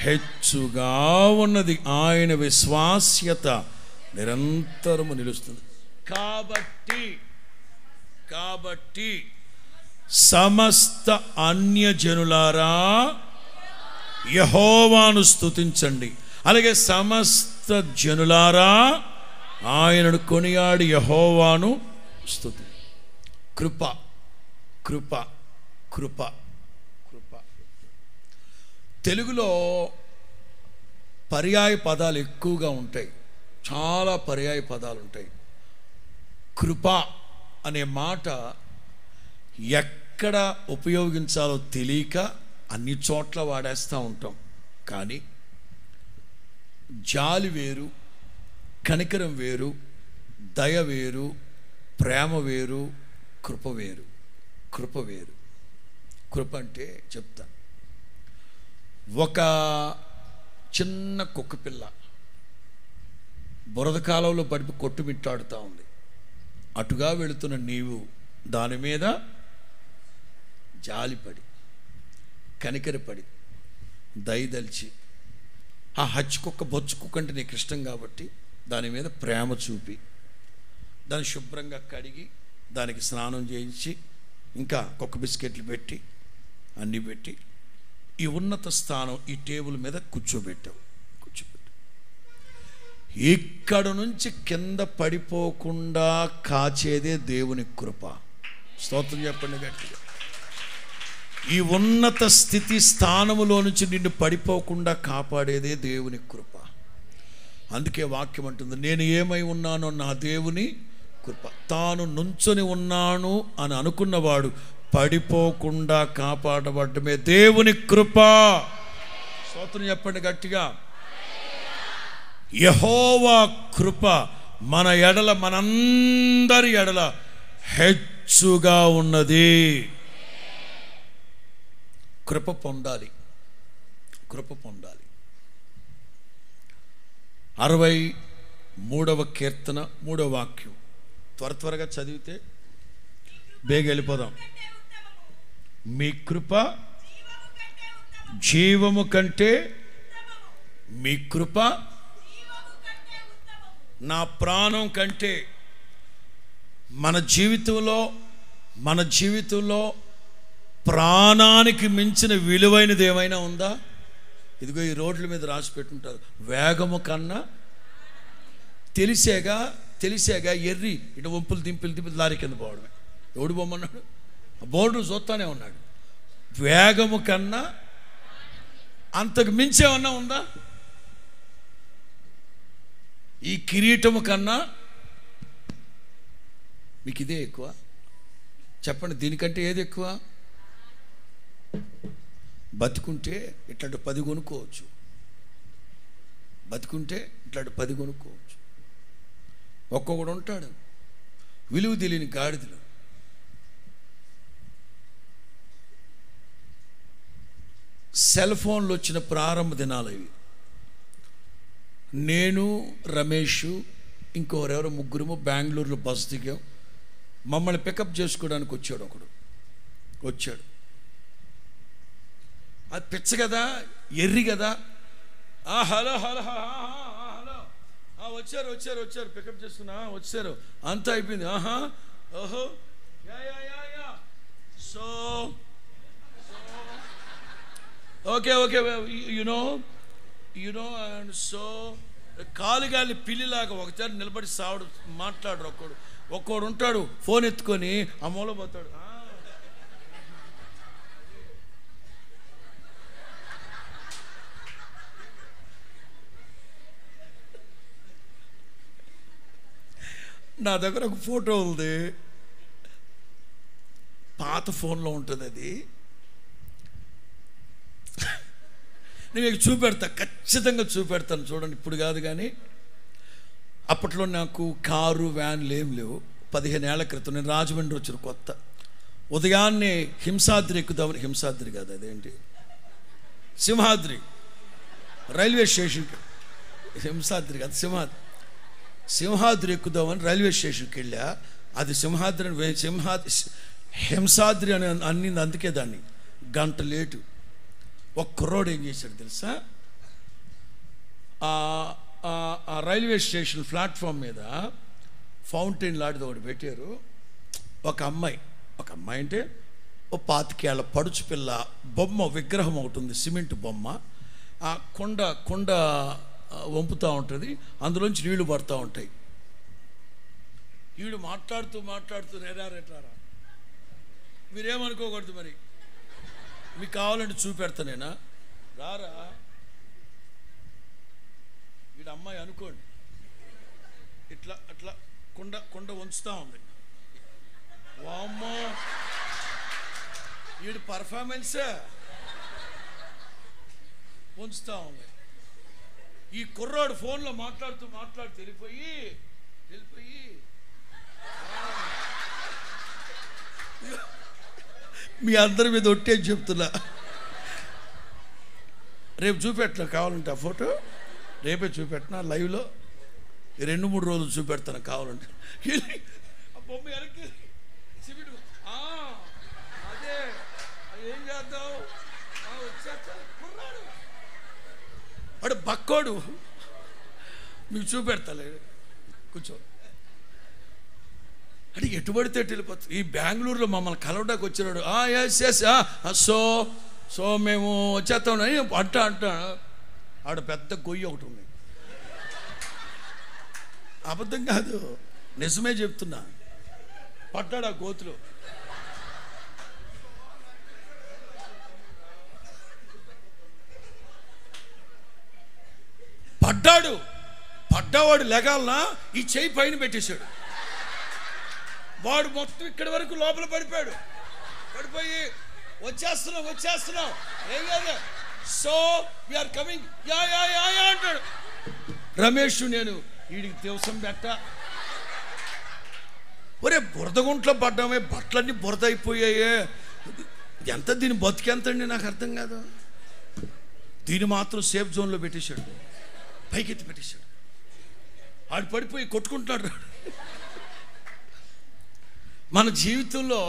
హెచ్చుగా ఉన్నది, ఆయన విశ్వాస్యత నిరంతరము నిలుస్తుంది. కాబట్టి సమస్త అన్యజనులారా యెహోవాను స్తుతించండి. అలాగే సమస్త జనులారా ఆయనను కొనియాడి యెహోవాను స్తుతి. కృప కృప కృప కృప. తెలుగులో పర్యాయ పదాలు ఎక్కువగా ఉంటాయి, చాలా పర్యాయ పదాలు ఉంటాయి. కృప అనే మాట ఎక్కడ ఉపయోగించాలో తెలియక అన్ని చోట్ల వాడేస్తూ ఉంటాం. కానీ జాలి వేరు, కనికరం వేరు, దయ వేరు, ప్రేమ వేరు, కృప వేరు. కృప వేరు. కృప అంటే చెప్తా. ఒక చిన్న కుక్క పిల్ల బురద కాలంలో పడిపి కొట్టుమిట్టాడుతూ ఉంది. అటుగా వెళుతున్న నీవు దాని మీద జాలిపడి, కనికరపడి, దయదలిచి, ఆ హచ్చి కుక్క బొచ్చు కుక్క అంటే నీకు ఇష్టం కాబట్టి దాని మీద ప్రేమ చూపి, దాన్ని శుభ్రంగా కడిగి, దానికి స్నానం చేయించి, ఇంకా కుక్క బిస్కెట్లు పెట్టి, అన్నీ పెట్టి, ఈ ఉన్నత స్థానం ఈ టేబుల్ మీద కూర్చోబెట్టావు. ఇక్కడ నుంచి కింద పడిపోకుండా కాచేదే దేవుని కృప. స్తోత్రం చెప్పండి గట్టిగా. ఈ ఉన్నత స్థితి స్థానములో నుంచి నిన్ను పడిపోకుండా కాపాడేదే దేవుని కృప. అందుకే వాక్యం అంటుంది, నేను ఏమై ఉన్నానో నా దేవుని కృప. తాను నుంచొని ఉన్నాను అని అనుకున్నవాడు పడిపోకుండా కాపాడబడమే దేవుని కృప. స్తోత్రం చెప్పండి గట్టిగా. యెహోవా కృప మన ఎడల, మనందరి ఎడల హెచ్చుగా ఉన్నది. కృప పొందాలి, కృప పొందాలి. 63వ కీర్తన 3వ వాక్యం. త్వరగా చదివితే బేగ వెళ్ళిపోదాం. మీ కృప జీవము కంటే, మీ కృప నా ప్రాణం కంటే. మన జీవితంలో ప్రాణానికి మించిన విలువైనది ఏమైనా ఉందా? ఇదిగో ఈ రోడ్ల మీద రాసి పెట్టుంటారు, వేగము కన్నా. తెలిసేగా ఎర్రి ఇటు వంపులు దింపులు లారీ కింద పోవడమే. ఎవడు బొమ్మన్నాడు? బోర్డును చూస్తానే ఉన్నాడు. వేగము కన్నా అంతకు మించేమన్నా ఉందా? ఈ కిరీటము కన్నా మీకు ఇదే ఎక్కువ? చెప్పండి, దీనికంటే ఏది ఎక్కువ? బతుకుంటే ఇట్లాంటి 10 కొనుక్కోవచ్చు. బతుకుంటే ఇట్లాంటి 10 కొనుక్కోవచ్చు. ఒక్కొక్కడు ఉంటాడు విలువ తెలియని గాడిదలు. సెల్ ఫోన్లు వచ్చిన ప్రారంభ దినాలు ఇవి. నేను, రమేష్, ఇంకోరెవరో ముగ్గురు బెంగళూరులో బస్ దిగాం. మమ్మల్ని పికప్ చేసుకోవడానికి వచ్చాడు ఒకడు. అది పిచ్చ కదా, ఎర్రి కదా. హలో హలో హలో, వచ్చారు పికప్ చేసుకున్నా, వచ్చారు, అంతా అయిపోయింది. ఓహో yeah. So okay you know and so కాలుగాలి పిల్లిలాగా ఒకసారి నిలబడి మాట్లాడరు. ఒక్కోడు ఉంటాడు ఫోన్ ఎత్తుకొని ఆ మూల పోతాడు. నా దగ్గర ఒక ఫోటో ఉంది, పాత ఫోన్లో ఉంటుంది అది. నేను మీకు చూపెడతా, ఖచ్చితంగా చూపెడతాను. చూడండి, ఇప్పుడు కాదు కానీ అప్పట్లో నాకు కారు వ్యాన్లు ఏం లేవు. 15 ఏళ్ల క్రితం నేను రాజమండ్రి వచ్చిన కొత్త. ఉదయాన్నే హింసాద్రి ఎక్కుదామని, హింసాద్రి కాదు అదేంటి, సింహాద్రి రైల్వే స్టేషన్కి, హింసాద్రి కాదు సింహాద్రి ఎక్కుదామని రైల్వే స్టేషన్కి వెళ్ళా. అది సింహాద్రి హింసాద్రి అని అన్నింది, అందుకే దాన్ని గంట లేటు. ఒక కుర్రోడు ఏం చేశాడు తెలుసా, ఆ రైల్వే స్టేషన్ ప్లాట్ఫామ్ మీద ఫౌంటైన్ లాంటిది ఒకటి పెట్టారు. ఒక అమ్మాయి అంటే ఓ 25 ఏళ్ల పడుచు పిల్ల బొమ్మ, విగ్రహం ఒకటి ఉంది, సిమెంట్ బొమ్మ. ఆ కొండ వంపుతూ ఉంటుంది, అందులోంచి నీళ్లు పడుతూ ఉంటాయి. వీడు మాట్లాడుతూ రేటారా, మీరేమనుకోకూడదు మరి, మీకు కావాలంటే చూపెడతా నేనా, రారా వీడు అమ్మాయి అనుకోండి, అట్లా కొండ వంచుతూ ఉంది. వామ్మో, వీడు పర్ఫార్మెన్సే వంచుతూ ఉంది. ఈ కుర్రాడు ఫోన్లో మాట్లాడుతూ వెళ్ళిపోయి మీ అందరి మీద ఒట్టేసి చెప్తున్నా, రేపు చూపెట్టినా కావాలంటే ఆ ఫోటో, రేపే చూపెట్టినా లైవ్లో, 2-3 రోజులు చూపెడతాను కావాలంటే. ఆ బొమ్మ వెనక్కి అదే ఏం చేద్దాం, కుర్రాడు వాడు బక్కోడు, మీకు చూపెడతాలే, కూర్చో. అంటే ఎటుబడితే వెళ్ళిపోతుంది. ఈ బెంగళూరులో మమ్మల్ని కలవడానికి వచ్చినాడు, ఎస్ సో మేము వచ్చేస్తాం అంట. ఆడ పెద్ద గొయ్యి ఒకటి ఉంది, అబద్ధం కాదు, నిజమే చెప్తున్నా. పడ్డాడు ఆ గోతులో. పడ్డవాడు లెగాలనా ఈ చెయ్యి పైన పెట్టేశాడు. వాడు మొత్తం ఇక్కడి వరకు లోపల పడిపోయి వచ్చేస్తున్నాం ఏం కాదు, సో వీఆర్ కమింగ్ యా అంటాడు. రమేష్ నేను వీడికి దివసం పెట్ట, ఒరే బురదగుంట్లో పడ్డామే, బట్టలన్నీ బురద అయిపోయాయే, ఎంత దీని బతికెంతండి నాకు అర్థం కాదు. దీన్ని మాత్రం సేఫ్ జోన్లో పెట్టేశాడు, పైకెత్తి పెట్టేశాడు. ఆడు పడిపోయి కొట్టుకుంటున్నాడు. మన జీవితంలో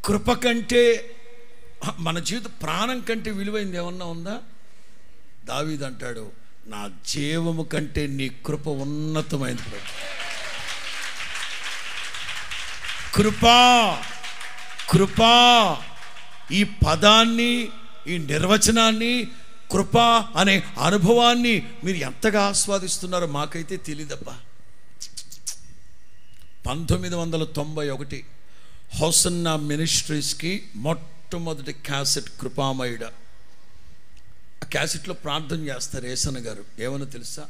కృప కంటే, మన జీవిత ప్రాణం కంటే విలువైంది ఏమన్నా ఉందా? దావీదు అంటాడు, నా జీవము కంటే నీ కృప ఉన్నతమైనది. కృపా ఈ పదాన్ని, ఈ నిర్వచనాన్ని, కృప అనే అనుభవాన్ని మీరు ఎంతగా ఆస్వాదిస్తున్నారో మాకైతే తెలియదబ్బా. 1991 హోసన్నా మినిస్ట్రీస్కి మొట్టమొదటి క్యాసెట్ కృపామయుడ. ఆ క్యాసెట్లో ప్రార్థన చేస్తారు యేసన్న గారు, ఏమని తెలుసా,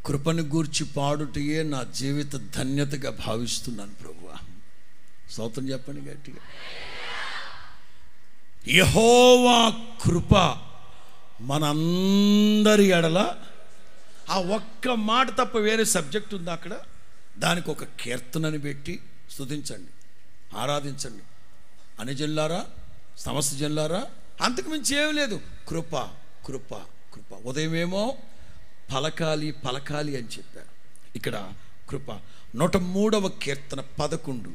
కృపను గూర్చి పాడుటయే నా జీవిత ధన్యతగా భావిస్తున్నాను ప్రభువా. స్తోత్రం చెప్పండి గట్టిగా. యెహోవా కృప మనందరి ఎడల, ఆ ఒక్క మాట తప్ప వేరే సబ్జెక్ట్ ఉంది అక్కడ, దానికి ఒక కీర్తనని పెట్టి స్తుతించండి, ఆరాధించండి. అన్ని జనులారా, సమస్త జనులారా, అంతకు మించి ఏం లేదు. కృప కృప కృప. ఉదయమేమో పలకాలి అని చెప్పారు, ఇక్కడ కృప. 103వ కీర్తన 11.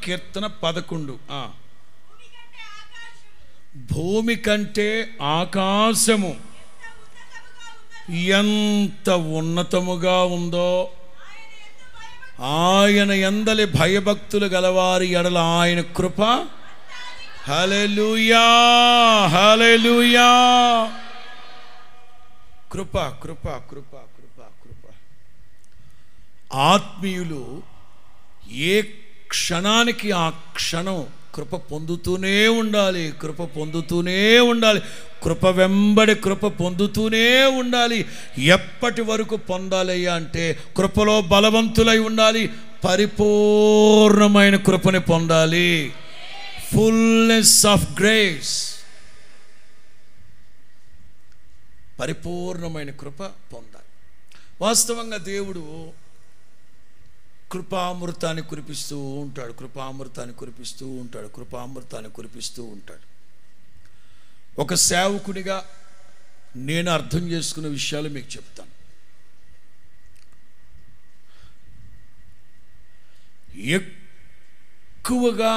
కీర్తన 11. భూమి కంటే ఆకాశము ఎంత ఉన్నతముగా ఉందో, ఆయన యందలి భయభక్తులు గలవారి ఎడల ఆయన కృప. హల్లెలూయా హల్లెలూయా. కృప కృప కృప కృప కృప. ఆత్మీయులు ఏ క్షణానికి ఆ క్షణం కృప పొందుతూనే ఉండాలి, కృప పొందుతూనే ఉండాలి, కృప వెంబడి కృప పొందుతూనే ఉండాలి. ఎప్పటి వరకు పొందాలయ్యా అంటే కృపలో బలవంతులై ఉండాలి, పరిపూర్ణమైన కృపని పొందాలి. ఫుల్నెస్ ఆఫ్ గ్రేస్, పరిపూర్ణమైన కృప పొందాలి. వాస్తవంగా దేవుడు కృపామృతాన్ని కురిపిస్తూ ఉంటాడు, కృపామృతాన్ని కురిపిస్తూ ఉంటాడు, కృపామృతాన్ని కురిపిస్తూ ఉంటాడు. ఒక సేవకునిగా నేను అర్థం చేసుకున్న విషయాలు మీకు చెప్తాను. ఎక్కువగా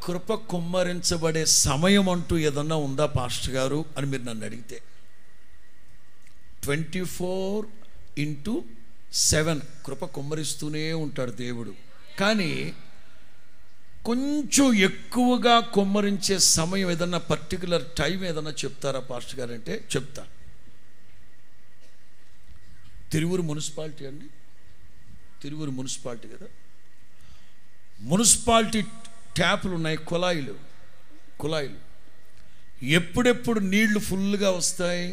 కృప కుమ్మరించబడే సమయం అంటూ ఏదన్నా ఉందా పాస్టర్ గారు అని మీరు నన్ను అడిగితే 24/7 కృప కుమ్మరిస్తూనే ఉంటాడు దేవుడు. కానీ కొంచెం ఎక్కువగా కుమ్మరించే సమయం ఏదన్నా పర్టికులర్ టైం ఏదన్నా చెప్తారా పాస్టర్ గారు అంటే చెప్తా. తిరువూరు మున్సిపాలిటీ అండి, తిరువూరు మున్సిపాలిటీ కదా, మున్సిపాలిటీ ట్యాపులు ఉన్నాయి, కుళాయిలు ఎప్పుడెప్పుడు నీళ్లు ఫుల్గా వస్తాయి?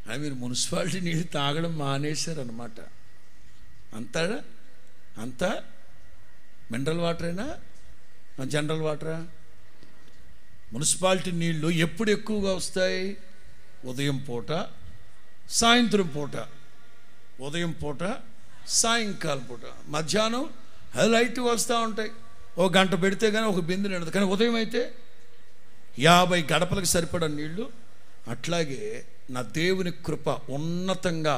అని మీరు మున్సిపాలిటీ నీళ్ళు తాగడం మానేశారనమాట. అంతా మినరల్ వాటరేనా, జనరల్ వాటరా? మున్సిపాలిటీ నీళ్ళు ఎప్పుడు ఎక్కువగా వస్తాయి? ఉదయం పూట, సాయంత్రం పూట, ఉదయం పూట, సాయంకాలం పూట. మధ్యాహ్నం లైట్ వస్తూ ఉంటాయి, ఒక గంట పెడితే కానీ ఒక బిందె నిండదు. కానీ ఉదయం అయితే 50 గడపలకు సరిపడా నీళ్ళు. అట్లాగే నా దేవుని కృప ఉన్నతంగా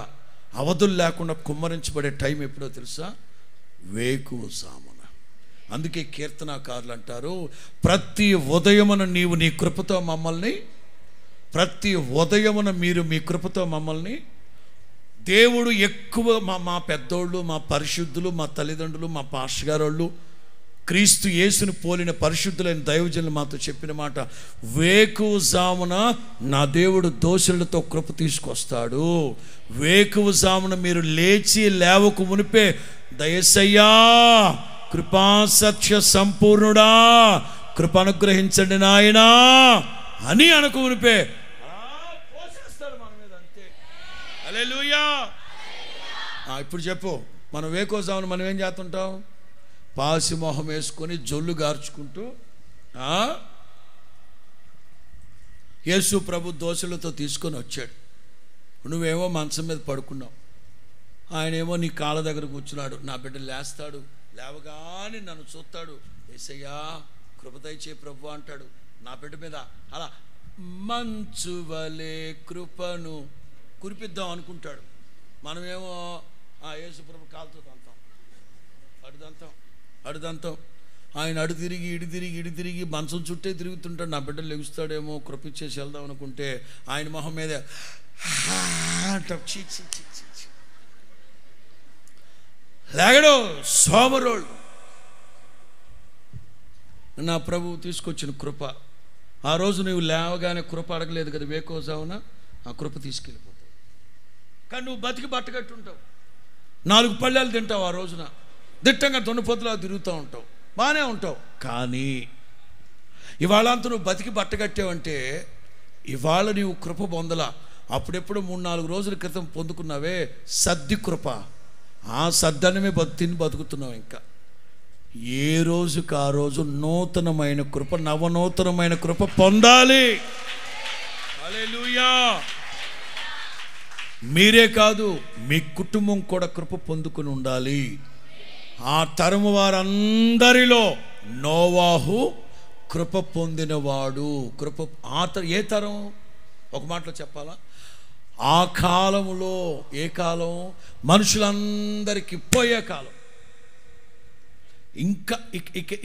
అవధులు లేకుండా కుమ్మరించబడే టైం ఎప్పుడో తెలుసా? వేకువజామున. అందుకే కీర్తనాకారులు అంటారు, ప్రతి ఉదయమున నీవు నీ కృపతో మమ్మల్ని, ప్రతి ఉదయమున మీరు మీ కృపతో మమ్మల్ని. దేవుడు ఎక్కువ మా పెద్దోళ్ళు, మా పరిశుద్ధులు, మా తల్లిదండ్రులు, మా పాస్టర్ గారు వాళ్ళు, క్రీస్తు యేసుని పోలిన పరిశుద్ధులైన దైవజనులు మాతో చెప్పిన మాట, వేకువజామున నా దేవుడు దోషులతో కృప తీసుకొస్తాడు. వేకువజామున మీరు లేచి లేవకు మునిపే దయసయ్యా కృపాసత్య సంపూర్ణుడా కృప అనుగ్రహించండి నాయనా అని అనకు మునిపే పోసేస్తాడు మన మీద, అంతే. హల్లెలూయా. ఇప్పుడు చెప్పు, మనం వేకువజామున మనం ఏం చేస్తుంటాం? పాసి మొహం వేసుకొని జొల్లు గార్చుకుంటూ యేసు ప్రభు దోశలతో తీసుకొని వచ్చాడు. నువ్వేమో మంచం మీద పడుకున్నావు, ఆయనేమో నీ కాళ్ళ దగ్గర కూర్చున్నాడు. నా బిడ్డ లేస్తాడు, లేవగానే నన్ను చూస్తాడు, యేసయ్యా కృప దయచేయి ప్రభు అంటాడు. నా బిడ్డ మీద అలా మంచు వలె కృపను కురిపిద్దాం అనుకుంటాడు. మనమేమో యేసు ప్రభు కాలుతో అడుదంతాం. ఆయన అడు తిరిగి ఇడి తిరిగి మంచం చుట్టే తిరుగుతుంటాడు. నా బిడ్డలు లెగుస్తాడేమో కృపిచ్చేసి వెళ్దాం అనుకుంటే ఆయన మొహం మీద లేగడు సోమరోళ్ళు. నా ప్రభువు తీసుకొచ్చిన కృప, ఆ రోజు నువ్వు లేవగానే కృప అడగలేదు కదా, వేకోజావున ఆ కృప తీసుకెళ్ళిపోతావు. కానీ నువ్వు బతికి బట్టగట్టుంటావు, 4 పళ్ళాలు తింటావు, ఆ రోజున దిట్టంగా దొన్నపోతులా తిరుగుతూ ఉంటావు, బాగానే ఉంటావు. కానీ ఇవాళ అంతా నువ్వు బతికి బట్టగట్టావంటే ఇవాళ నీవు కృప పొందలా. అప్పుడెప్పుడు 3-4 రోజుల క్రితం పొందుకున్నావే సద్ది కృప, ఆ సద్దనమే తిని బతుకుతున్నావు. ఇంకా ఏ రోజుకి ఆ రోజు నూతనమైన కృప, నవనూతనమైన కృప పొందాలి. హల్లెలూయా. మీరే కాదు, మీ కుటుంబం కూడా కృప పొందుకుని ఉండాలి. ఆ తరము వారందరిలో నోవాహు కృప పొందినవాడు. కృప ఏ తరం? ఒక మాటలో చెప్పాలా, ఆ కాలంలో ఏ కాలం? మనుషులందరికీ పోయే కాలం. ఇంకా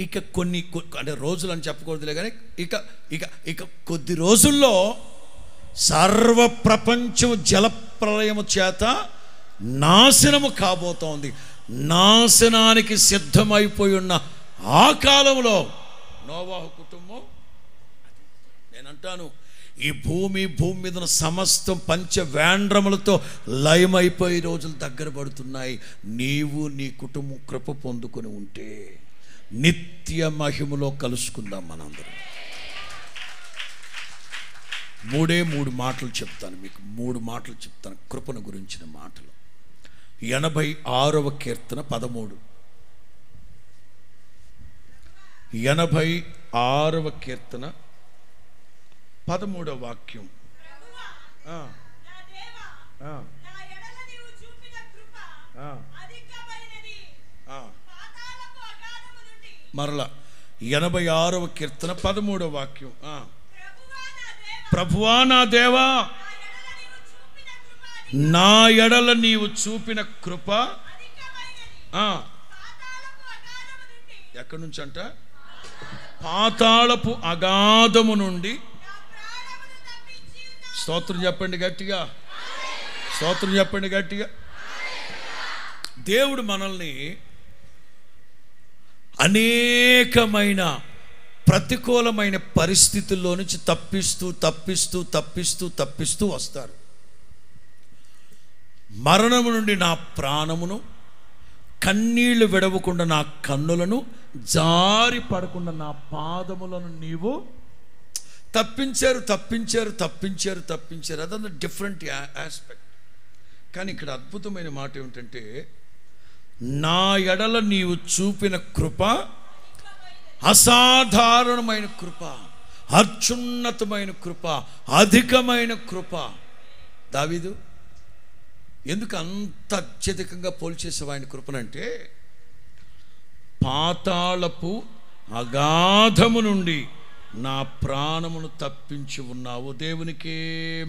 ఇక కొన్ని అంటే రోజులు అని చెప్పకూడదులే కానీ ఇక కొద్ది రోజుల్లో సర్వ ప్రపంచం జలప్రలయము చేత నాశనము కాబోతోంది. నాశనానికి సిద్ధమైపోయి ఉన్న ఆ కాలంలో నోవాహు కుటుంబం, నేనంటాను ఈ భూమి మీద సమస్తం పంచవేండ్రములతో లయమైపోయి రోజులు దగ్గర పడుతున్నాయి. నీవు నీ కుటుంబం కృప పొందుకొని ఉంటే, నిత్య మహిమలో కలుసుకుందాం మనందరం. 3 మాటలు చెప్తాను మీకు, 3 మాటలు చెప్తాను కృపను గురించిన మాటలు. 86వ కీర్తన 13. 86వ కీర్తన 13వ వాక్యం. మరలా 86వ కీర్తన 13వ వాక్యం. ప్రభువా నా దేవా, నా ఎడల నీవు చూపిన కృప ఎక్కడి నుంచి అంట? పాతాళపు అగాధము నుండి. స్తోత్రం చెప్పండి గట్టిగా, స్తోత్రం చెప్పండి గట్టిగా. దేవుడు మనల్ని అనేకమైన ప్రతికూలమైన పరిస్థితుల్లో నుంచి తప్పిస్తూ తప్పిస్తూ తప్పిస్తూ తప్పిస్తూ వస్తారు. మరణము నుండి నా ప్రాణమును, కన్నీళ్లు విడవకుండా నా కన్నులను, జారి పడకుండా నా పాదములను నీవు తప్పించారు తప్పించారు తప్పించారు తప్పించారు. అదన్న డిఫరెంట్ ఆస్పెక్ట్. కానీ ఇక్కడ అద్భుతమైన మాట ఏమిటంటే, నా ఎడల నీవు చూపిన కృప అసాధారణమైన కృప, అత్యున్నతమైన కృప, అధికమైన కృప. దావీదు ఎందుకు అంత అత్యధికంగా పోల్చేసావు ఆయన కృపనంటే, పాతాళపు అగాధము నుండి నా ప్రాణమును తప్పించి ఉన్నావు. దేవునికే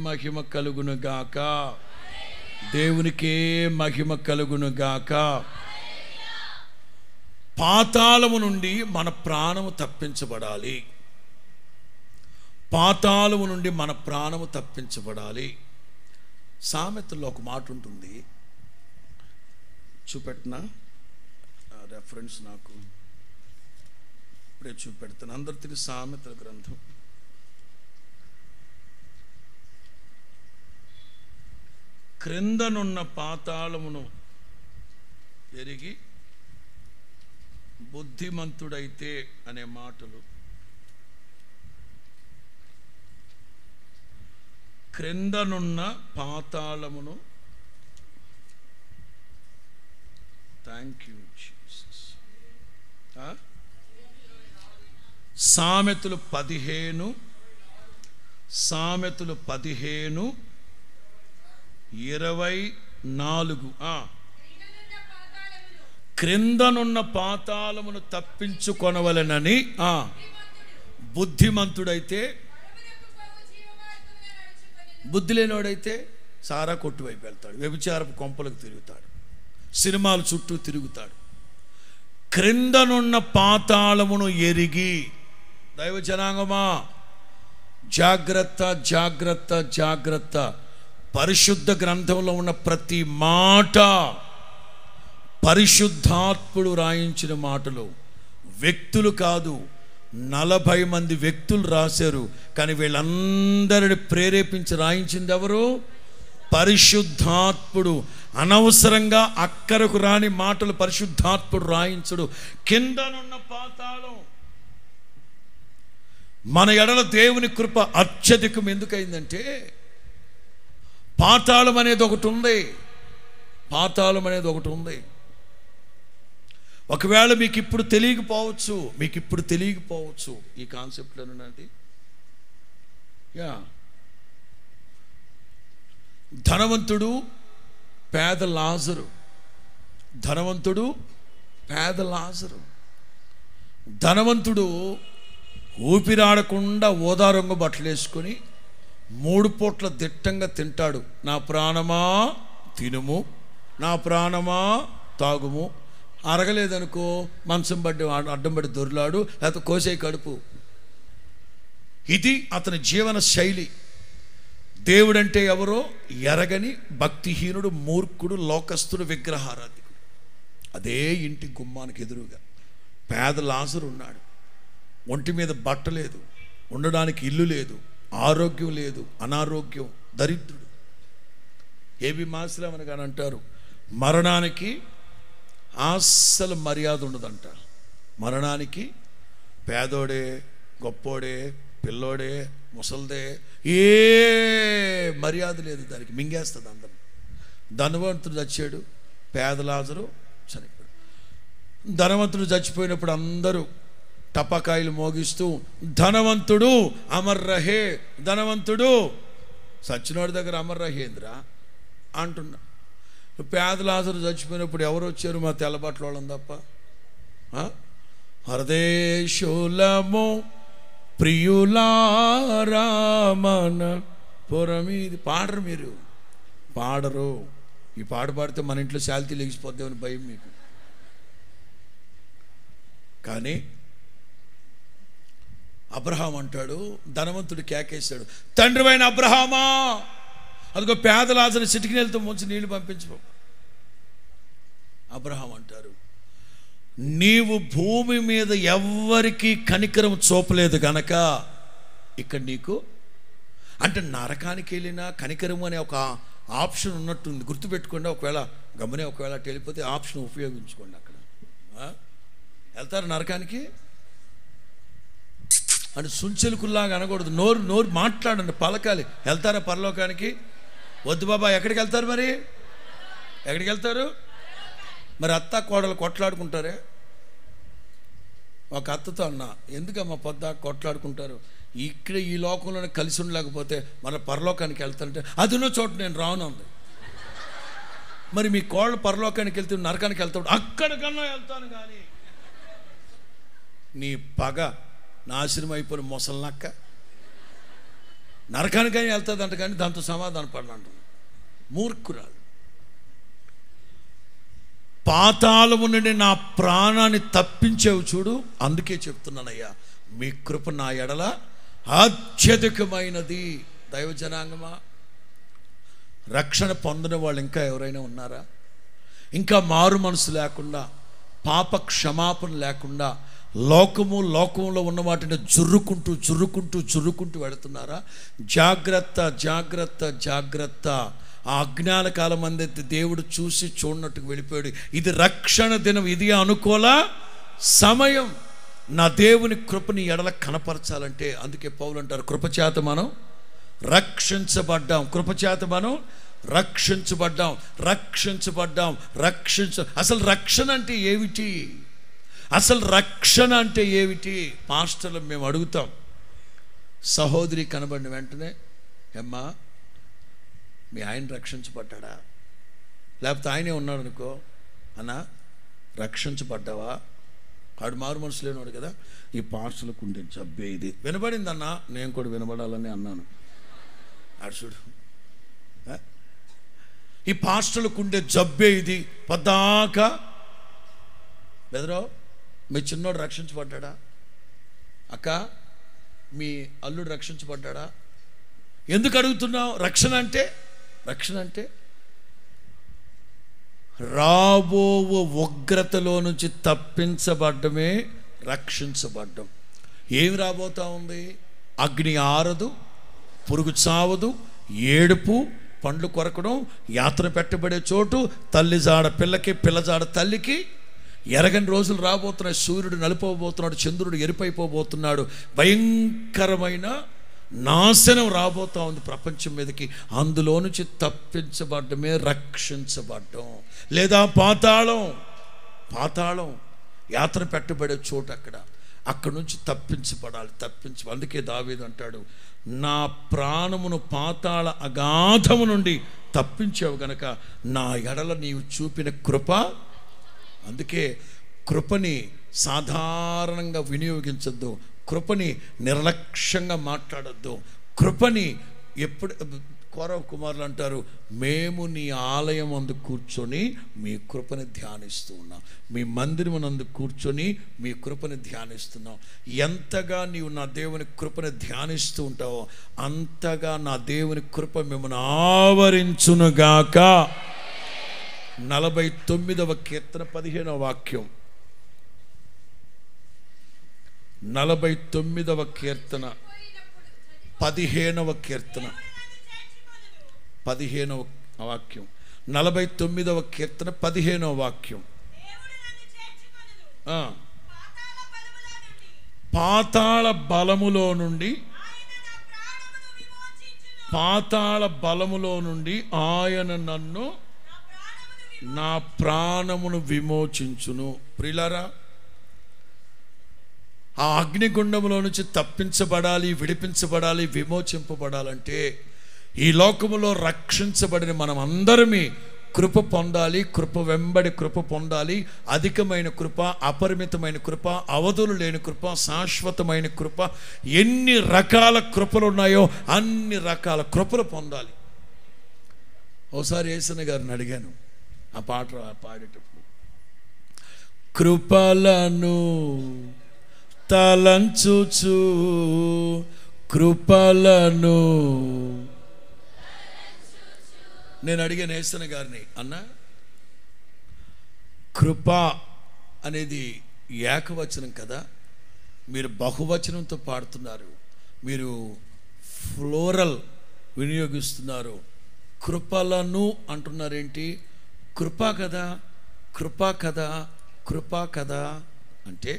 మహిమ కలుగును గాక, దేవునికే మహిమ కలుగును గాక. పాతాళము నుండి మన ప్రాణము తప్పించబడాలి, పాతాళము నుండి మన ప్రాణము తప్పించబడాలి. సామెతల్లో ఒక మాట ఉంటుంది, చూపెట్టిన రెఫరెన్స్ నాకు ఇప్పుడే చూపెడతాను. అందరికీ సామెతల గ్రంథం క్రిందనున్న పాతాళమును ఎరిగి బుద్ధిమంతుడైతే అనే మాటలు, క్రిందనున్న పాతాళమును, థ్యాంక్ యూ జీసస్. సామెతలు 15 24. క్రిందనున్న పాతాళమును తప్పించుకొనవలెనని బుద్ధిమంతుడైతే, బుద్ధి లేనివాడైతే సారా కొట్టు వైపు వెళ్తాడు, వ్యభిచారపు కొంపలకు తిరుగుతాడు, సినిమాల చుట్టూ తిరుగుతాడు. క్రిందనున్న పాతాళమును ఎరిగి, దైవ జనాంగమా జాగ్రత్త జాగ్రత్త జాగ్రత్త. పరిశుద్ధ గ్రంథంలో ఉన్న ప్రతి మాట పరిశుద్ధాత్ముడు రాయించిన మాటలు. వ్యక్తులు కాదు, 40 మంది వ్యక్తులు రాశారు, కానీ వీళ్ళందరిని ప్రేరేపించి రాయించింది ఎవరు? పరిశుద్ధాత్ముడు. అనవసరంగా అక్కరకు రాని మాటలు పరిశుద్ధాత్ముడు రాయించడు. కిందనున్న పాతాళం, మన ఎడల దేవుని కృప అత్యధికం ఎందుకైందంటే, పాతాళం అనేది ఒకటి ఉంది, పాతాళం అనేది ఒకటి ఉంది. ఒకవేళ మీకు ఇప్పుడు తెలియకపోవచ్చు ఈ కాన్సెప్ట్లోనండి. ధనవంతుడు పేద లాజరు, ధనవంతుడు పేద లాజరు. ధనవంతుడు ఊపిరాడకుండా ఓదారంగు బట్టలు వేసుకొని 3 పూట్ల దిట్టంగా తింటాడు. నా ప్రాణమా తినుము, నా ప్రాణమా తాగుము. అరగలేదనుకో మంచం బట్టి అడ్డం పడి దొర్లాడు, లేకపోతే కోసే కడుపు. ఇది అతని జీవన శైలి. దేవుడంటే ఎవరో ఎరగని భక్తిహీనుడు, మూర్ఖుడు, లోకస్తుడు, విగ్రహారాధికుడు. అదే ఇంటి గుమ్మానికి ఎదురుగా పేద లాజరు ఉన్నాడు. ఒంటి మీద బట్ట లేదు, ఉండడానికి ఇల్లు లేదు, ఆరోగ్యం లేదు, అనారోగ్యం, దరిద్రుడు. ఏబి మాస్లామని కానీ అంటారు, మరణానికి అస్సలు మర్యాద ఉండదంట. మరణానికి పేదోడే, గొప్పోడే, పిల్లోడే, ముసల్దే ఏ మర్యాద లేదు దానికి, మింగేస్తుంది అందరం. ధనవంతుడు చచ్చాడు, పేద లాజరు చనిపోయాడు. ధనవంతుడు చచ్చిపోయినప్పుడు అందరూ టపాకాయలు మోగిస్తూ ధనవంతుడు అమర్ రహే, ధనవంతుడు సచ్చినోడి దగ్గర అమర్ రహేంద్రా అంటున్నా. పేద లాజరు చచ్చిపోయినప్పుడు ఎవరు వచ్చారు? మా తెల్లబట్టల వాళ్ళం తప్ప. హరదేశులము ప్రియులారామన పురమీది పాడరు, మీరు పాడరు. ఈ పాట పాడితే మన ఇంట్లో శాలిటీ లెగిసిపోద్దామని భయం మీకు. కానీ అబ్రహాం అంటాడు, ధనవంతుడు కేకేశాడు, తండ్రివైన అబ్రహామా, అదిగో పేద లాజరు చిటికినేలతో ముంచి నీళ్లు పంపించు. అబ్రహాం అంటారు, నీవు భూమి మీద ఎవ్వరికీ కనికరం చూపలేదు గనక ఇక్కడ నీకు, అంటే నరకానికి వెళ్ళినా కనికరం అనే ఒక ఆప్షన్ ఉన్నట్టుంది, గుర్తుపెట్టుకోండి. ఒకవేళ ఒకవేళ అటు వెళ్ళిపోతే ఆప్షన్ ఉపయోగించుకోండి. అక్కడ వెళ్తారు నరకానికి అంటే సుంచెలుకుల్లాగా అనకూడదు, నోరు మాట్లాడండి, పలకాలి. వెళ్తారా పరలోకానికి? వద్దు బాబా. ఎక్కడికి వెళ్తారు మరి? ఎక్కడికి వెళ్తారు మరి? అత్త కోడలు కొట్లాడుకుంటారే. ఒక అత్తతో అన్న, ఎందుకమ్మా పొద్దా కొట్లాడుకుంటారు? ఇక్కడ ఈ లోకంలోనే కలిసి ఉండలేకపోతే మన పరలోకానికి వెళ్తారంటే, అది ఉన్న చోట నేను రాను అంది. మరి మీ కోళ్ళు పరలోకానికి వెళ్తే నరకానికి వెళ్తాడు, అక్కడికన్నా వెళ్తాను. కానీ నీ పగ నాశనం అయిపోయిన ముసలినక్క నరకానికైనా వెళ్తుంది అంట, కానీ దాంతో సమాధాన పడనంటుంది. మూర్ఖురాలు. పాతాళము నుండి నా ప్రాణాన్ని తప్పించేవు చూడు, అందుకే చెప్తున్నానయ్యా, మీ కృప నా ఎడల అత్యధికమైనది. దైవజనాంగమా, రక్షణ పొందిన వాళ్ళు ఇంకా ఎవరైనా ఉన్నారా? ఇంకా మారు మనసు లేకుండా, పాప క్షమాపణ లేకుండా, లోకంలో ఉన్న వాటిని జుర్రుకుంటూ వెళుతున్నారా? జాగ్రత్త జాగ్రత్త జాగ్రత్త. ఆ అజ్ఞాన కాలం అందైతే దేవుడు చూసి చూడనట్టుకు వెళ్ళిపోయాడు. ఇది రక్షణ దినం, ఇది అనుకూల సమయం. నా దేవుని కృపని ఎడల కనపరచాలంటే అందుకే పౌలు అంటారు, కృపచేత మనం రక్షించబడ్డాం, కృపచేత మనం రక్షించబడ్డాం. అసలు రక్షణ అంటే ఏమిటి? అసలు రక్షణ అంటే ఏమిటి? పాస్టర్లు మేము అడుగుతాం. సహోదరి కనబడిన వెంటనే, అమ్మా మీ ఆయన రక్షించబడ్డా? లేకపోతే ఆయనే ఉన్నాడు అనుకో, అన్నా రక్షించబడ్డావా? వాడు మారు మనసు లేనివాడు కదా. ఈ పాస్టర్లకు ఉండే జబ్బే ఇది. వినబడిందన్నా, నేను కూడా వినబడాలని అన్నాను. చూడు, ఈ పాస్టర్లకు ఉండే జబ్బే ఇది. పద్దాక బెదరో, మీ చిన్నోడు రక్షించబడ్డా? అక్క మీ అల్లుడు రక్షించబడ్డా? ఎందుకు అడుగుతున్నావు? రక్షణ అంటే రాబో ఉగ్రతలో నుంచి తప్పించబడ్డమే రక్షించబడ్డం. ఏమి రాబోతా ఉంది? అగ్ని ఆరదు, పురుగు చావదు, ఏడుపు, పండ్లు కొరకడం, యాత్ర పెట్టబడే చోటు, తల్లి జాడ పిల్లకి, పిల్ల జాడ తల్లికి ఎరగని రోజులు రాబోతున్నాయి. సూర్యుడు నలిపోబోతున్నాడు, చంద్రుడు ఎరిపైపోబోతున్నాడు. భయంకరమైన నాశనం రాబోతా ఉంది ప్రపంచం మీదకి. అందులో నుంచి తప్పించబడ్డమే రక్షించబడ్డం. లేదా పాతాళం యాత్ర పెట్టబడే చోటు, అక్కడ నుంచి తప్పించబడాలి. అందుకే దావీదు అంటాడు, నా ప్రాణమును పాతాళ అగాధము నుండి తప్పించావు గనక నా ఎడల నీవు చూపిన కృప. అందుకే కృపని సాధారణంగా వినియోగించద్దు, కృపని నిర్లక్ష్యంగా మాట్లాడద్దు. కృపని ఎప్పుడు కౌరవ కుమారులు అంటారు, మేము నీ ఆలయం అందు కూర్చొని మీ కృపని ధ్యానిస్తూ ఉన్నాం, మీ మందిరమునందు కూర్చొని మీ కృపని ధ్యానిస్తున్నాం. ఎంతగా నీవు నా దేవుని కృపని ధ్యానిస్తూ ఉంటావో అంతగా నా దేవుని కృప మిమ్మల్ని ఆవరించునుగాక. 49వ కీర్తన 15వ వాక్యం. 49వ కీర్తన 15వ కీర్తన 15వ వాక్యం. 49వ కీర్తన 15వ వాక్యం. పాతాళ బలములో నుండి ఆయన నన్ను నా ప్రాణమును విమోచించును. ప్రియులారా, ఆ అగ్నిగుండంలో నుంచి తప్పించబడాలి, విడిపించబడాలి, విమోచింపబడాలంటే ఈ లోకములో రక్షించబడిన మనం అందరమీ కృప పొందాలి. కృప వెంబడి కృప పొందాలి. అధికమైన కృప, అపరిమితమైన కృప, అవధులు లేని కృప, శాశ్వతమైన కృప, ఎన్ని రకాల కృపలు ఉన్నాయో అన్ని రకాల కృపలు పొందాలి. ఒకసారి యేసన్న గారిని అడిగాను ఆ పాట పాడేటప్పుడు, కృపలను తలంచుచు కృపలను నేను అడిగాను యేసన్న గారిని, అన్న కృప అనేది ఏకవచనం కదా, మీరు బహువచనంతో పాడుతున్నారు, మీరు ఫ్లోరల్ వినియోగిస్తున్నారు, కృపలను అంటున్నారేంటి? కృప కదా, కృప కదా, కృప కదా అంటే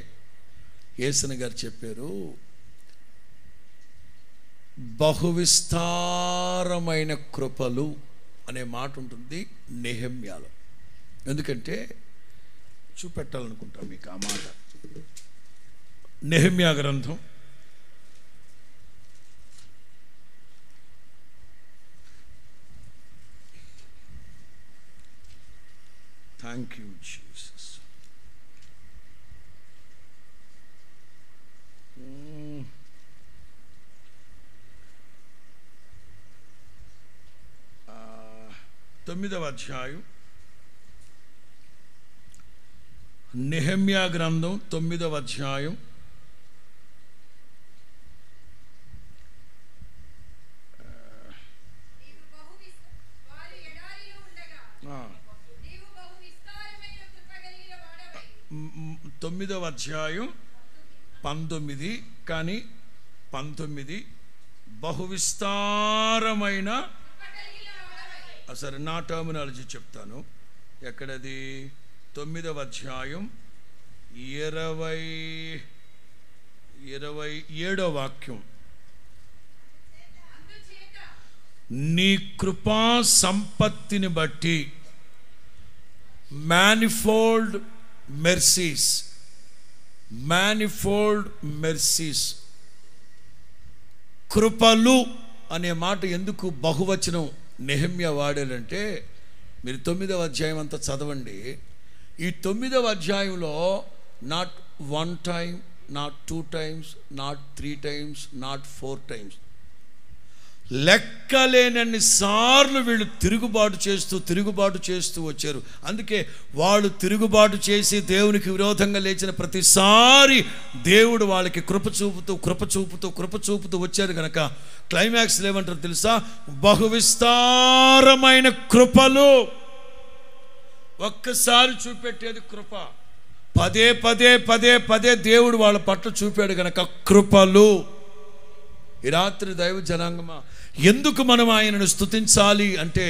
యేసన్న గారు చెప్పారు, బహువిస్తారమైన కృపలు అనే మాట ఉంటుంది నెహెమ్యాలో. ఎందుకంటే చూపెట్టాలనుకుంటాం మీకు ఆ మాట. నెహెమ్యా గ్రంథం 9వ అధ్యాయం, నెహెమ్యా గ్రంథం 9వ అధ్యాయం 9వ అధ్యాయం 19, కానీ 19 బహువిస్తారమైన, సరే నా టర్మినాలజీ చెప్తాను. ఎక్కడది? 9వ అధ్యాయం 27వ వాక్యం, నీ కృపా సంపత్తిని బట్టి manifold mercies. కృపలు అనే మాట ఎందుకు బహువచనం నెహెమ్యా వాడాడంటే, మీరు 9వ అధ్యాయం అంతా చదవండి. ఈ 9వ అధ్యాయంలో not 1 time, not 2 times, not 3 times, not 4 times, లెక్కలేనన్ని సార్లు వీళ్ళు తిరుగుబాటు చేస్తూ వచ్చారు. అందుకే వాళ్ళు తిరుగుబాటు చేసి దేవునికి విరోధంగా లేచిన ప్రతిసారి దేవుడు వాళ్ళకి కృప చూపుతూ వచ్చారు కనుక క్లైమాక్స్ ఏమంటారు తెలుసా? బహువిస్తారమైన కృపలు. ఒక్కసారి చూపెట్టేది కృప, పదే దేవుడు వాళ్ళ పట్ల చూపాడు కనుక కృపలు. ఈ రాత్రి దైవ జనాంగమా, ఎందుకు మనం ఆయనను స్తుతించాలి అంటే,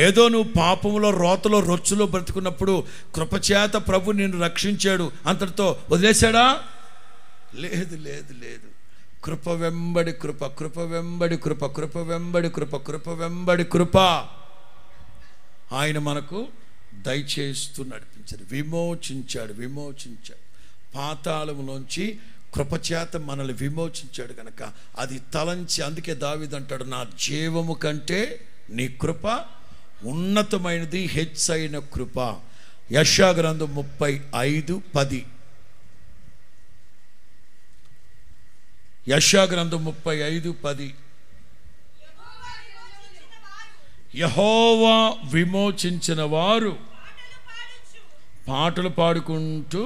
ఏదో నువ్వు పాపంలో, రోతలో, రొచ్చులో బ్రతుకున్నప్పుడు కృపచేత ప్రభు నిన్ను రక్షించాడు, అంతటితో వదిలేశాడా? లేదు. కృప వెంబడి కృప ఆయన మనకు దయచేస్తూ నడిపించాడు, విమోచించాడు. పాతాళంలోంచి కృపచేత మనల్ని విమోచించాడు కనుక అది తలంచి, అందుకే దావీదు అంటాడు, నా జీవము కంటే నీ కృప ఉన్నతమైనది, హెచ్చైన కృప. యెషయా గ్రంథం 35:10, యెషయా గ్రంథం 35:10, యెహోవా విమోచించిన వారు పాటలు పాడుకుంటూ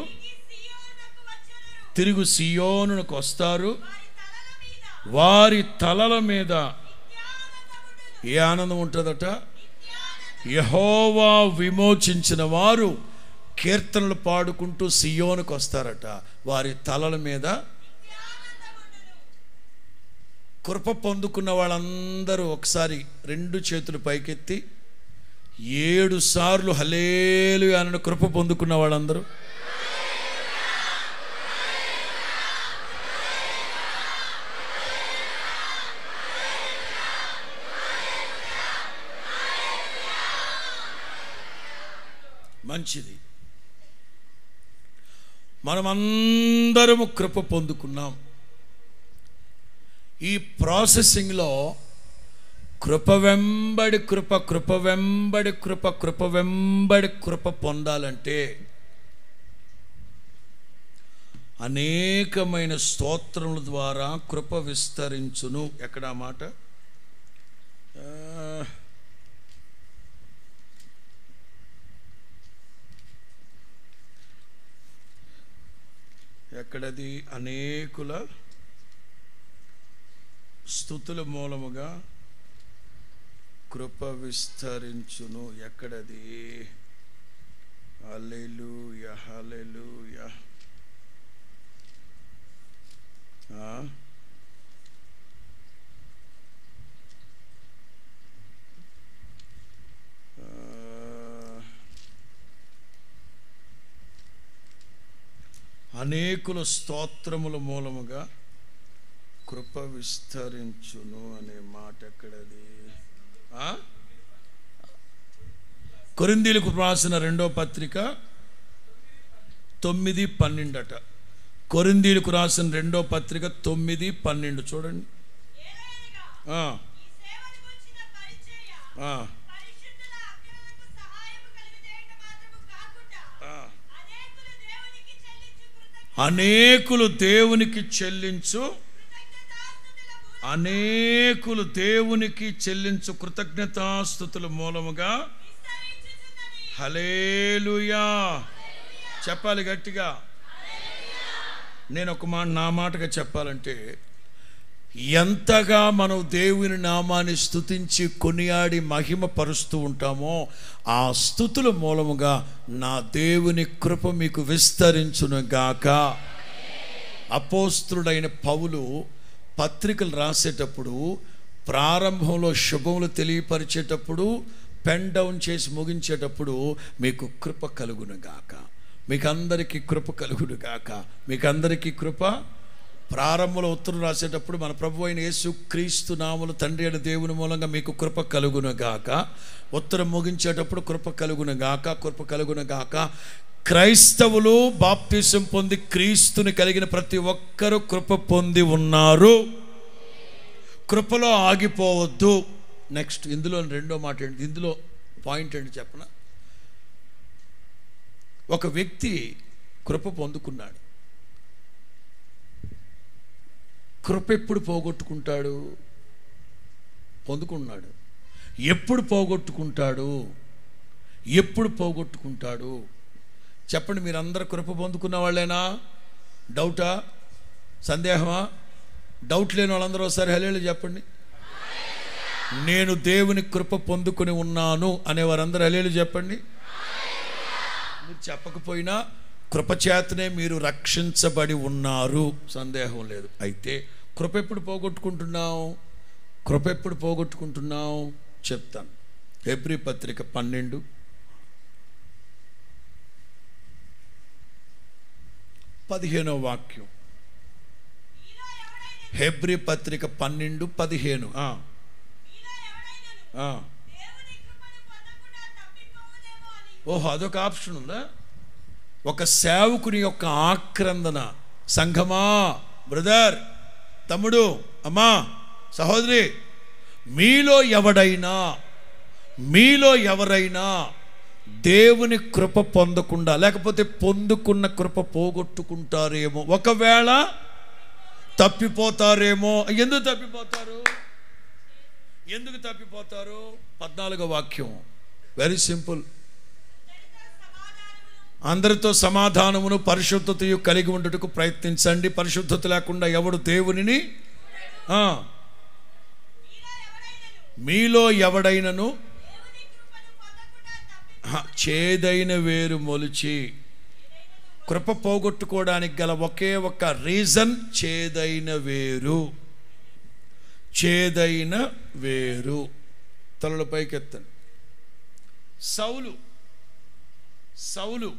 తిరుగు సియోనునకు వస్తారు, వారి తలల మీద ఏ ఆనందం ఉంటుందట? యెహోవా విమోచించిన వారు కీర్తనలు పాడుకుంటూ సియోనుకు వస్తారట, వారి తలల మీద. కృప పొందుకున్న వాళ్ళందరూ ఒకసారి 2 చేతులు పైకెత్తి 7 సార్లు హల్లెలూయా అని కృప పొందుకున్న వాళ్ళందరూ మంచిది. మనమందరము కృప పొందుకున్నాం. ఈ ప్రాసెసింగ్లో కృప వెంబడి కృప, కృప వెంబడి కృప, కృప వెంబడి కృప పొందాలంటే అనేకమైన స్తోత్రముల ద్వారా కృప విస్తరించును. ఎక్కడ ఆ మాట? ఎక్కడది? అనేకుల స్తుతుల మూలముగా కృప విస్తరించును. ఎక్కడది? హల్లెలూయా, హల్లెలూయా. అనేకుల స్తోత్రముల మూలముగా కృప విస్తరించును అనే మాట ఎక్కడది? కొరింథీయులకు రాసిన 2వ పత్రిక 9:12 అట. కొరింథీయులకు రాసిన 2వ పత్రిక 9:12 చూడండి. అనేకులు దేవునికి చెల్లించు, అనేకులు దేవునికి చెల్లించు కృతజ్ఞతాస్తుతుల మూలముగా. హల్లెలూయా చెప్పాలి గట్టిగా. నేను ఒక మాట, నా మాటగా చెప్పాలంటే, ఎంతగా మనం దేవుని నామాన్ని స్తుతించి కొనియాడి మహిమ పరుస్తూ ఉంటామో ఆ స్తుతుల మూలముగా నా దేవుని కృప మీకు విస్తరించును గాక. అపోస్తలుడైన పౌలు పత్రికలు రాసేటప్పుడు ప్రారంభంలో శుభములు తెలియపరిచేటప్పుడు, పెన్ డౌన్ చేసి ముగించేటప్పుడు మీకు కృప కలుగును గాక, మీకు అందరికీ కృప కలుగును గాక, మీకు అందరికీ కృప. ప్రారంభంలో ఉత్తరం రాసేటప్పుడు మన ప్రభు అయిన యేసు క్రీస్తు నామములో తండ్రి అయిన దేవుని మూలంగా మీకు కృప కలుగును గాక. ఉత్తరం ముగించేటప్పుడు కృప కలుగును గాక, కృప కలుగును గాక. క్రైస్తవులు బాప్తిసం పొంది క్రీస్తుని కలిగిన ప్రతి ఒక్కరూ కృప పొంది ఉన్నారు. కృపలో ఆగిపోవద్దు. నెక్స్ట్ ఇందులో 2వ మాట ఏంటి? ఇందులో పాయింట్ ఏంటి చెప్పనా? ఒక వ్యక్తి కృప పొందుకున్నాడు. కృప ఎప్పుడు పోగొట్టుకుంటాడు? పొందుకున్నాడు. ఎప్పుడు పోగొట్టుకుంటాడు? ఎప్పుడు పోగొట్టుకుంటాడు? చెప్పండి. మీరు అందరు కృప పొందుకున్న వాళ్ళేనా? డౌటా? సందేహమా? డౌట్ లేని వాళ్ళందరూ ఒకసారి హల్లెలూయా చెప్పండి. నేను దేవుని కృప పొందుకొని ఉన్నాను అనేవారందరూ హల్లెలూయా చెప్పండి. మీరు చెప్పకపోయినా కృపచేతనే మీరు రక్షించబడి ఉన్నారు, సందేహం లేదు. అయితే కృప ఎప్పుడు పోగొట్టుకుంటున్నావు? కృప ఎప్పుడు పోగొట్టుకుంటున్నావు చెప్తాను. హెబ్రీ పత్రిక 12:15 వాక్యం. హెబ్రీ పత్రిక 12:15. ఓహో, అదొక ఆప్షన్ ఉందా? ఒక సేవకుని యొక్క ఆక్రందన. సంఘమా, బ్రదర్, తమ్ముడు, అమ్మా, సహోదరి, మీలో ఎవరైనా దేవుని కృప పొందకుండా, లేకపోతే పొందుకున్న కృప పోగొట్టుకుంటారేమో, ఒకవేళ తప్పిపోతారేమో. ఎందుకు తప్పిపోతారు? 14వ వాక్యం వెరీ సింపుల్. అందరితో సమాధానమును పరిశుద్ధతయు కలిగి ఉండుటకు ప్రయత్నించండి. పరిశుద్ధత లేకుండా ఎవడు దేవునిని మీలో ఎవడైనను చేదైన వేరు మొలిచి. కృప పోగొట్టుకోవడానికి గల ఒకే ఒక రీజన్ చేదైన వేరు. చేదైన వేరు. తలల పైకెత్తండి. సౌలు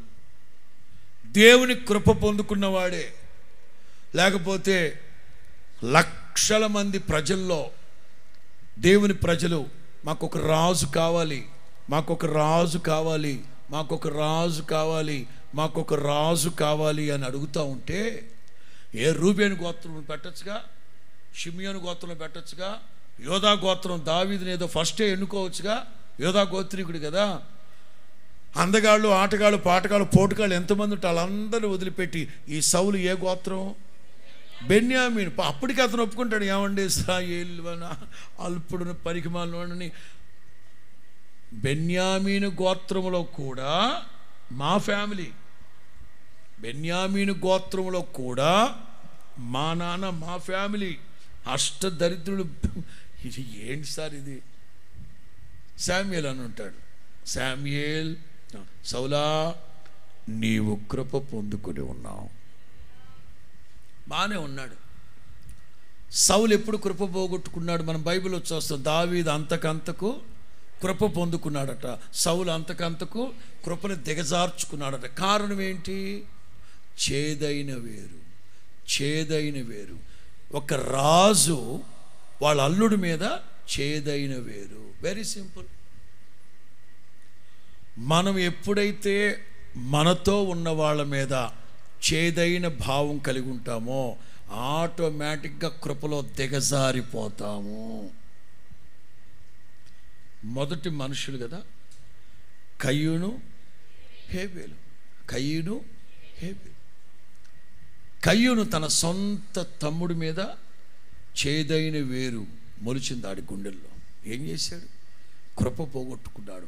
దేవుని కృప పొందుకున్నవాడే. లేకపోతే లక్షల మంది ప్రజల్లో దేవుని ప్రజలు మాకొక రాజు కావాలి, మాకొక రాజు కావాలి, మాకొక రాజు కావాలి, మాకొక రాజు కావాలి అని అడుగుతూ ఉంటే, ఏ రూబేను గోత్రం పెట్టచ్చుగా, షిమియోను గోత్రం పెట్టచ్చుగా, యోధా గోత్రం దావీదుని ఏదో ఫస్టే ఎన్నుకోవచ్చుగా, యోధా గోత్రికుడు కదా. అందగాళ్ళు, ఆటగాళ్ళు, పాటగాళ్ళు, పోటుగాళ్ళు ఎంతమంది ఉంటే వాళ్ళందరూ వదిలిపెట్టి ఈ సౌలు ఏ గోత్రం? బెన్యామీను. అప్పటికి అతను ఒప్పుకుంటాడు, ఏమండి ఇశ్రాయేలు అల్పుడును పరికిమాలని. బెన్యామీను గోత్రంలో కూడా మా ఫ్యామిలీ, బెన్యామీను గోత్రంలో కూడా మా నాన్న, మా ఫ్యామిలీ అష్టదరిద్రులు. ఇది ఏంటి సార్ ఇది? శామ్యూయేల్ అని ఉంటాడు. శామ్యూయేల్, సౌలా నీవు కృప పొందుకుని ఉన్నావు. బాగానే ఉన్నాడు. సౌలు ఎప్పుడు కృప పోగొట్టుకున్నాడు? మనం బైబిల్లో చూస్తాం. దావీదు అంతకంతకు కృప పొందుకున్నాడట, సౌలు అంతకంతకు కృపను దిగజార్చుకున్నాడట. కారణం ఏంటి? చేదైన వేరు, చేదైన వేరు. ఒక రాజు వాళ్ళ అల్లుడి మీద చేదైన వేరు. Very simple. మనం ఎప్పుడైతే మనతో ఉన్న వాళ్ళ మీద చేదైన భావం కలిగి ఉంటామో ఆటోమేటిక్గా కృపలో దిగజారిపోతాము. మొదటి మనుషులు కదా, కయ్యూను హేబేలు. కయ్యూను హేబేలు. కయ్యూను తన సొంత తమ్ముడి మీద చేదైన వేరు మొలిచింది ఆడి గుండెల్లో. ఏం చేశాడు? కృప పోగొట్టుకున్నాడు.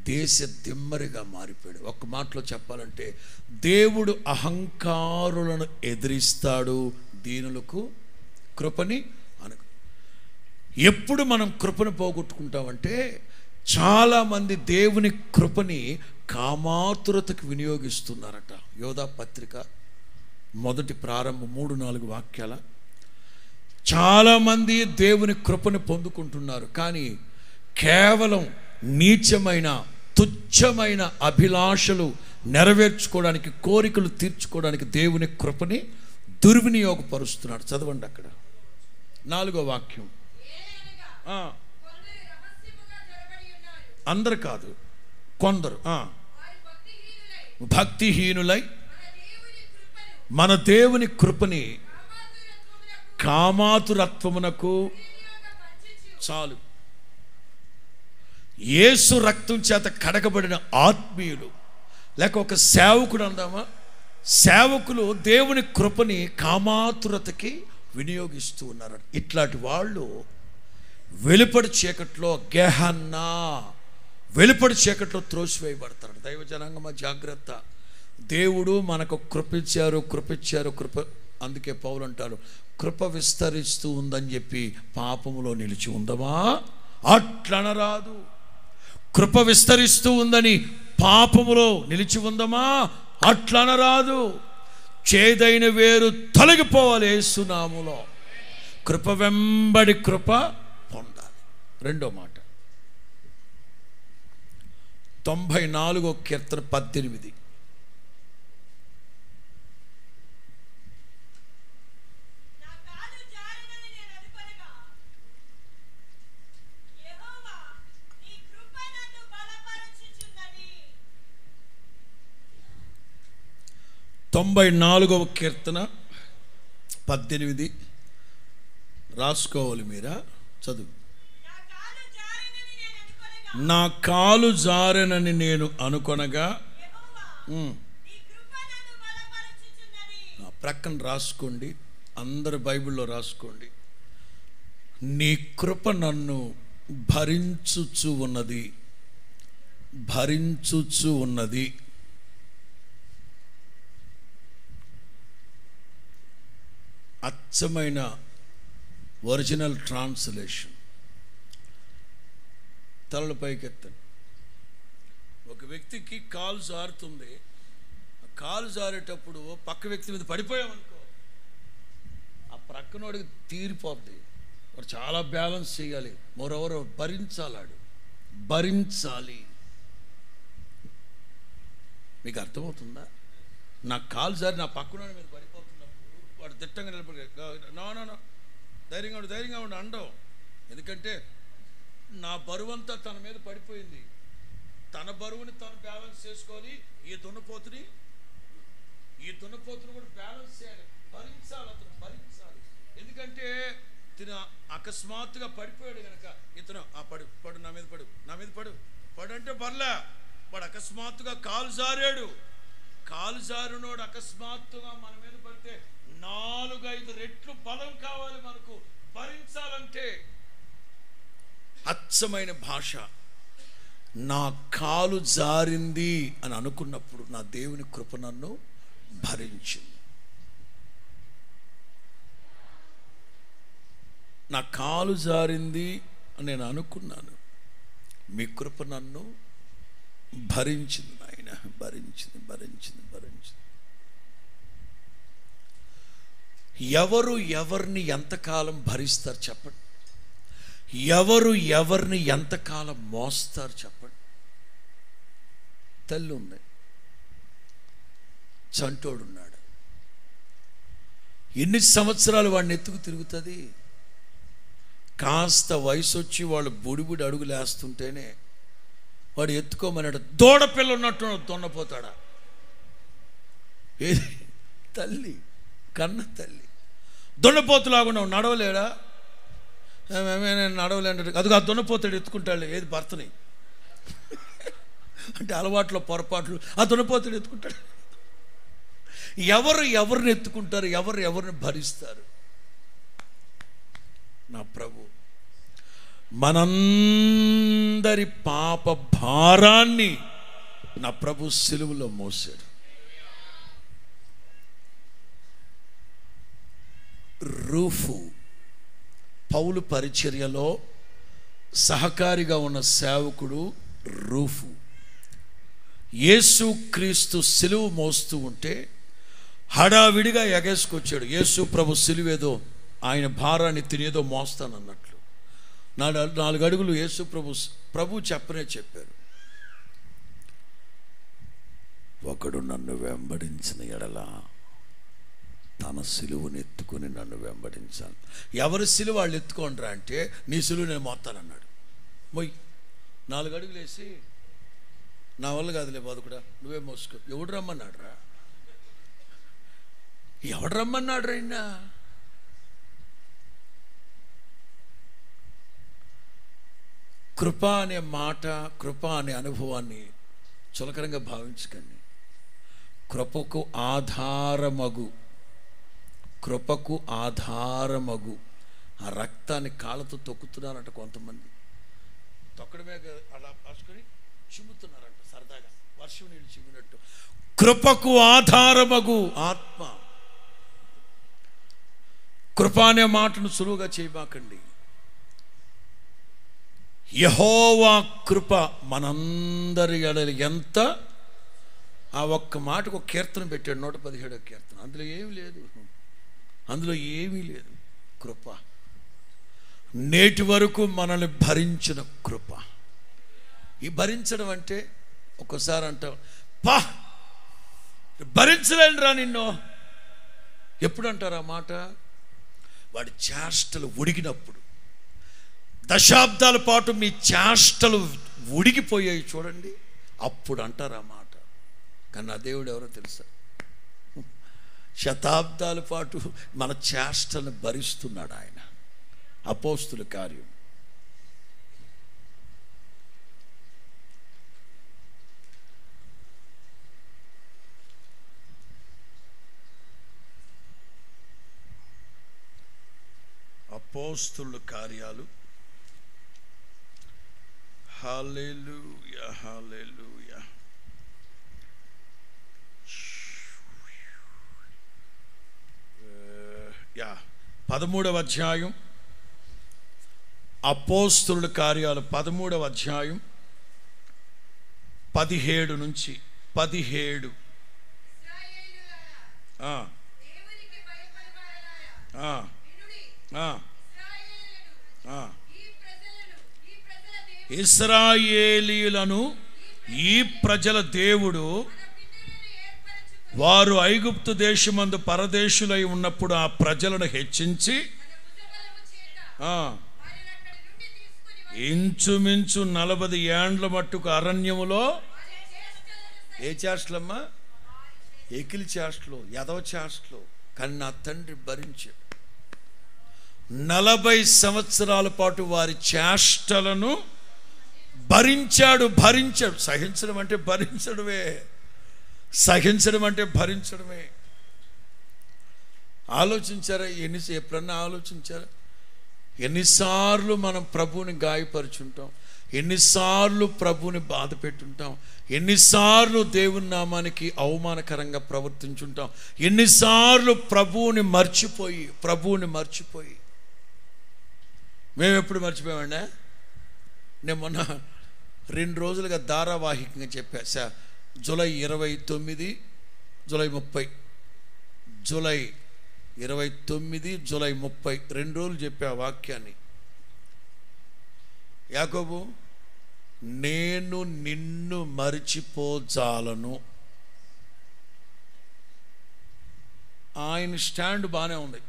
దేశ దిమ్మరిగా మారిపోయాడు. ఒక్క మాటలో చెప్పాలంటే, దేవుడు అహంకారులను ఎదిరిస్తాడు, దీనులకు కృపని అనకు. ఎప్పుడు మనం కృపను పోగొట్టుకుంటామంటే, చాలామంది దేవుని కృపని కామాతురతకు వినియోగిస్తున్నారట. యోధా పత్రిక మొదటి ప్రారంభం 3-4 వాక్యాల. చాలామంది దేవుని కృపను పొందుకుంటున్నారు, కానీ కేవలం నీచమైన తుచ్చమైన అభిలాషలు నెరవేర్చుకోవడానికి, కోరికలు తీర్చుకోవడానికి దేవుని కృపని దుర్వినియోగపరుస్తున్నాడు. చదవండి అక్కడ 4వ వాక్యం. అందరు కాదు, కొందరు భక్తిహీనులై మన దేవుని కృపని కామాతురత్వమునకు, చాలు, యేసు రక్తం చేత కడగబడిన ఆత్మీయులు, లేక ఒక సేవకుడు అందామా, సేవకులు దేవుని కృపని కామాతురతకి వినియోగిస్తూ ఉన్నారు. ఇట్లాంటి వాళ్ళు వెలుపడి చీకట్లో, గెహన్నా వెలుపడి చీకట్లో త్రోసివేయబడతారు. దైవ జనాంగమా జాగ్రత్త. దేవుడు మనకు కృపించారు, కృప. అందుకే పౌలు అంటారు, కృప విస్తరిస్తూ ఉందని చెప్పి పాపములో నిలిచి ఉందమా? అట్లనరాదు. కృప విస్తరిస్తూ ఉందని పాపములో నిలిచి ఉందమా? అట్లనరాదు. చేదైన వేరు తొలగిపోవాలి యేసు నామములో. కృప వెంబడి కృప పొందాలి. రెండో మాట, 94వ కీర్తన 18. కీర్తన 18 రాసుకోవాలి మీరా, చదువు. నా కాలు జారెనని నేను అనుకొనగా, ప్రక్కన రాసుకోండి, అందరు బైబిల్లో రాసుకోండి. నీ కృప నన్ను భరించుచు ఉన్నది. అచ్చమైన ఒరిజినల్ ట్రాన్స్లేషన్. తలలు పైకెత్తండి. ఒక వ్యక్తికి కాలు జారుతుంది. కాలు జారేటప్పుడు పక్క వ్యక్తి మీద పడిపోయామనుకో, ఆ ప్రక్కనోడికి తీరిపోద్ది. వాడు చాలా బ్యాలెన్స్ చేయాలి. మరోవరు భరించాలి. మీకు అర్థమవుతుందా? నా కాలు జారి నా పక్కనోడి మీద పడిపోతున్నప్పుడు వాడు దిట్టంగా నిలబడి, నో ధైర్యంగా ఉండి అండవు. ఎందుకంటే నా బరువంతా తన మీద పడిపోయింది. తన బరువుని తను బ్యాలెన్స్ చేసుకొని ఈ దున్నపోతుని కూడా బ్యాలెన్స్ చేయాలి, భరించాలి, అతను భరించాలి. ఎందుకంటే ఇతను అకస్మాత్తుగా పడిపోయాడు కనుక ఇతను పడు నా మీద పడు అంటే పర్లే, వాడు అకస్మాత్తుగా కాలు జారినోడు అకస్మాత్తుగా మన మీద పడితే 4-5 రెట్లు బలం కావాలి మనకు భరించాలంటే. అచ్చమైన భాష, నా కాలు జారింది అని అనుకున్నప్పుడు నా దేవుని కృప నన్ను భరించింది. నా కాలు జారింది అని నేను అనుకున్నాను, మీ కృప నన్ను భరించింది. ఆయన భరించింది. ఎవరు ఎవరిని ఎంతకాలం భరిస్తారు చెప్పండి? ఎవరు ఎవరిని ఎంతకాలం మోస్తారు చెప్పండి? తల్లి ఉంది, చంటోడున్నాడు, ఎన్ని సంవత్సరాలు వాడిని ఎత్తుకు తిరుగుతుంది? కాస్త వయసు వచ్చి వాళ్ళు బుడిబుడి అడుగులు వేస్తుంటేనే వాడు ఎత్తుకోమన్నాడు. దూడపిల్ల ఉన్నట్టు దున్నపోతాడా? ఏది తల్లి, కన్న తల్లి. దున్నపోతులాగా నడవలేడా? నేను నడవలేంటాడు. అదిగా దున్నపోతాడు, ఎత్తుకుంటాడు. ఏది భర్తని అంటే అలవాట్లో పొరపాట్లు ఆ దున్నపోతాడు ఎత్తుకుంటాడు. ఎవరు ఎవరిని ఎత్తుకుంటారు? ఎవరు ఎవరిని భరిస్తారు? నా ప్రభు మనందరి పాప భారాన్ని నా ప్రభు సిలువలో మోసాడు. రూఫు పౌలు పరిచర్యలో సహకారిగా ఉన్న సేవకుడు రూఫు యేసుక్రీస్తు సిలువ మోస్తూ ఉంటే హడావిడిగా ఎగేసుకొచ్చాడు. యేసు ప్రభు సిలువేదో ఆయన భారాన్ని తినేదో మోస్తానన్నట్లు 4 అడుగులు యేసు ప్రభు చెప్పారు. ఒకడు నన్ను వెంబడించిన ఎడల తన సిలువను ఎత్తుకుని నన్ను వెంబడించాలి. ఎవరి సిలువ వాళ్ళు ఎత్తుకోండిరా అంటే నీ సిలువ నేను మోస్తానన్నాడు. మొయ్ 4 అడుగులు వేసి నా వల్ల కాదులే బతుకుడా నువ్వే మోసుకో. ఎవడు రమ్మన్నాడు రా అయినా? కృప అనే మాట, కృప అనే అనుభవాన్ని చులకరంగా భావించకండి. కృపకు ఆధారమగు ఆ రక్తాన్ని కాళ్ళతో తొక్కుతున్నారంట కొంతమంది. తొక్కడమే అలా రాసుకొని చిమ్ముతున్నారంట సరదాగా, వర్షం నీళ్ళు చిమ్మినట్టు. కృపకు ఆధారమగు ఆత్మ. కృప అనే మాటను సులువుగా చేయబాకండి. యెహోవా కృప మనందరి ఎడల ఎంత. ఆ ఒక్క మాటకు ఒక కీర్తన పెట్టాడు, 117వ కీర్తన. అందులో ఏమీ లేదు. కృప నేటి వరకు మనల్ని భరించిన కృప. ఈ భరించడం అంటే ఒక్కోసారి అంటాం, పా భరించలేనురా నిన్ను. ఎప్పుడు అంటారు ఆ మాట? వాడి చేష్టలు ఉడిగినప్పుడు. దశాబ్దాల పాటు మీ చేష్టలు ఉడిగిపోయాయి చూడండి, అప్పుడు అంటారు ఆ మాట. కానీ నా దేవుడు ఎవరో తెలుసా? శతాబ్దాల పాటు మన చేష్టలను భరిస్తున్నాడు ఆయన. అపోస్తుల కార్యం. అపోస్తుల కార్యాలు. హల్లెలూయా, హల్లెలూయా. 13వ అధ్యాయం. అపోస్తుల కార్యాలు 13వ అధ్యాయం 17 నుంచి 17. ఇశ్రాయేలీయులను ఈ ప్రజల దేవుడు వారు ఐగుప్తు దేశమందు పరదేశులై ఉన్నప్పుడు ఆ ప్రజలను హెచ్చించి ఇంచుమించు 40 ఏండ్ల మట్టుకు అరణ్యములో ఏ చేష్టలమ్మా? ఎకిలి చేష్టలు, ఎదవ చేష్టలు. కానీ నా తండ్రి భరించాడు. 40 సంవత్సరాల పాటు వారి చేష్టలను భరించాడు. సహించడం అంటే భరించడమే. ఆలోచించారా? ఎప్పుడన్నా ఆలోచించారా? ఎన్నిసార్లు మనం ప్రభువుని గాయపరుచుంటాం, ఎన్నిసార్లు ప్రభువుని బాధ పెట్టుంటాం, ఎన్నిసార్లు దేవుని నామానికి అవమానకరంగా ప్రవర్తించుంటాం, ఎన్నిసార్లు ప్రభువుని మర్చిపోయి మేము ఎప్పుడు మర్చిపోయామండి? నేను మొన్న 2 రోజులుగా ధారావాహికంగా చెప్పా. జూలై 29, జూలై 30, జూలై 29, జూలై 30 2 రోజులు చెప్పా వాక్యాన్ని. యాకోబు, నేను నిన్ను మరిచిపోజాలను. ఆయన స్టాండ్ బాగానే ఉంది,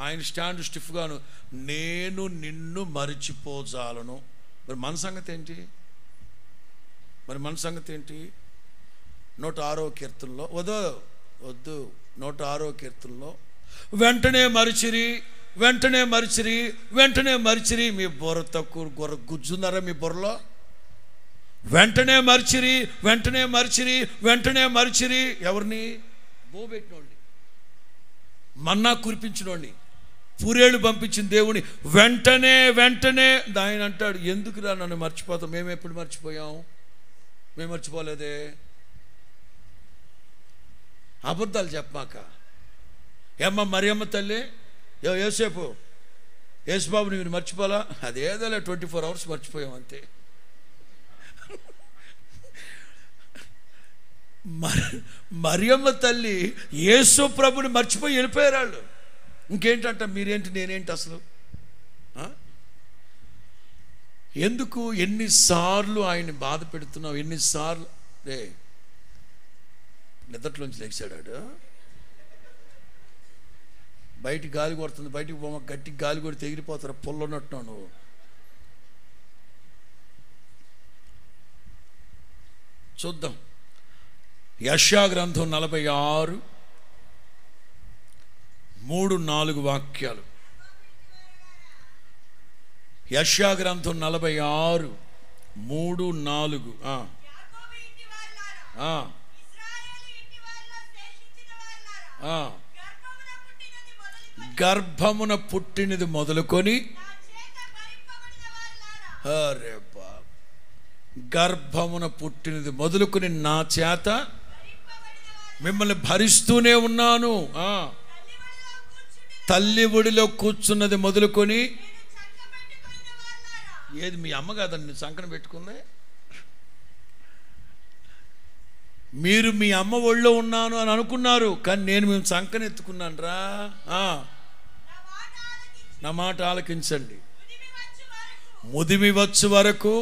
ఆయన స్టాండ్ స్టిఫ్గాను, నేను నిన్ను మరిచిపోజాలను. మరి మన సంగతి ఏంటి? 106వ కీర్తనలో వద్దు 106వ కీర్తనలో వెంటనే మరిచిరి. మీ బుర్ర తక్కువ గుజ్జున్నారా మీ బుర్రలో? వెంటనే మరిచిరి. ఎవరిని? బోబెట్టినోడిని, మన్నా కురిపించినోడిని, పూరేళ్ళు పంపించిన దేవుని వెంటనే ఆయన అంటాడు, ఎందుకురా నన్ను మర్చిపోతాం? మేము ఎప్పుడు మర్చిపోయాం? మేము మర్చిపోలేదే. అబద్ధాలు చెప్పమాక. ఏమ్మా మరియమ్మ తల్లి, యేసుబాబు నువ్వు మర్చిపోలా? అదేదోలే 24 hours మర్చిపోయాం అంతే. మరియమ్మ తల్లి యేసు ప్రభుని మర్చిపోయి వెళ్ళిపోయారు వాళ్ళు. ఇంకేంటంట? మీరేంటి నేనేంటి అసలు? ఎందుకు ఎన్నిసార్లు ఆయన్ని బాధ పెడుతున్నావు? ఎన్నిసార్లు నిద్రలోంచి లేచాడు. బయటికి గాలి కొడుతుంది, బయటికి బొమ్మ గట్టికి గాలి కొడితే ఎగిరిపోతారు, పొల్లన్నట్టున్నావు నువ్వు. చూద్దాం. యెషయా గ్రంథం 46 3-4 వాక్యాలు. యెషయా గ్రంథం 46 3-4. గర్భమున పుట్టినది మొదలుకొని, అరే బాబు, గర్భమున పుట్టినది మొదలుకొని నా చేత మిమ్మల్ని భరిస్తూనే ఉన్నాను. తల్లి ఒడిలో కూర్చున్నది మొదలుకొని, ఏది మీ అమ్మ కాదండి సంకన పెట్టుకుంది? మీరు మీ అమ్మ ఒళ్ళో ఉన్నాను అని అనుకున్నారు, కానీ నేను మేము సంకన ఎత్తుకున్నాను రా. నా మాట ఆలకించండి. ముదిమి వచ్చు వరకు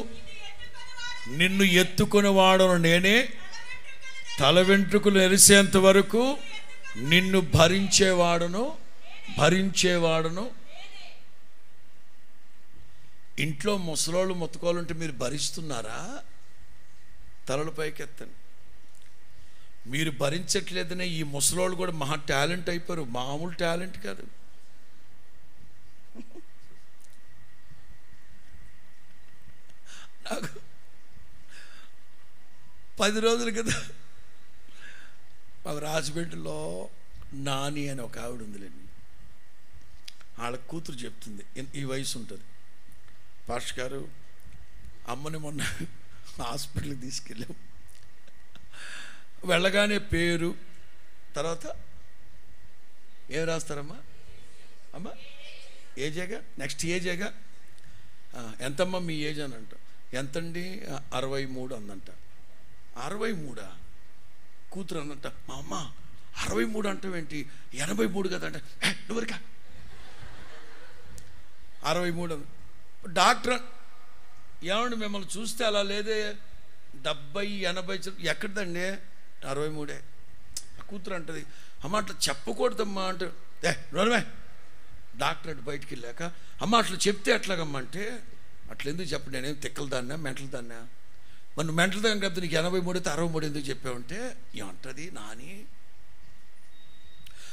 నిన్ను ఎత్తుకుని వాడను నేనే, తల వెంట్రుకలు నెరిసేంత వరకు నిన్ను భరించేవాడును. ఇంట్లో ముసలోళ్ళు మొత్తుకోవాలంటే మీరు భరిస్తున్నారా? తలలు పైకెత్తండి. మీరు భరించట్లేదనే ఈ ముసలోళ్ళు కూడా మహా టాలెంట్ అయిపోయారు. మామూలు టాలెంట్ కాదు. నాకు 10 రోజుల కదా మాకు రాజమండ్రిలో నాని అని ఒక ఆవిడ ఉందిలేండి. వాళ్ళ కూతురు చెప్తుంది, ఈ వయసు ఉంటుంది, పాస్టర్ గారు అమ్మని మొన్న హాస్పిటల్కి తీసుకెళ్ళాం. వెళ్ళగానే పేరు, తర్వాత ఏం రాస్తారమ్మా? అమ్మ ఏజేగా, నెక్స్ట్ ఏజేగా. ఎంతమ్మా మీ ఏజ్ అని అంట. ఎంతండి? 63 అందంట. 63 కూతురు అందంట. మా అమ్మ 63 అంటావేంటి? 83 కదంట. నువ్వరికా 63 డాక్టర్ ఏమండి మిమ్మల్ని చూస్తే అలా లేదే, 70-80 ఎక్కడిదండి? 63. కూతురు అంటది, అమ్మ అట్లా చెప్పకూడదమ్మా అంటే నోరమే. డాక్టర్ అంటే బయటికి వెళ్ళాక, అమ్మ అట్లా చెప్తే ఎట్లాగమ్మా అంటే, అట్లెందుకు చెప్పండి, నేనేం తిక్కలు దాన్నా మెంటలు దాన్నా? మరి నువ్వు మెంటలు దాన్ని కాబట్టి నీకు 83 అయితే 63 ఎందుకు చెప్పావంటే ఏమంటుంది నాని?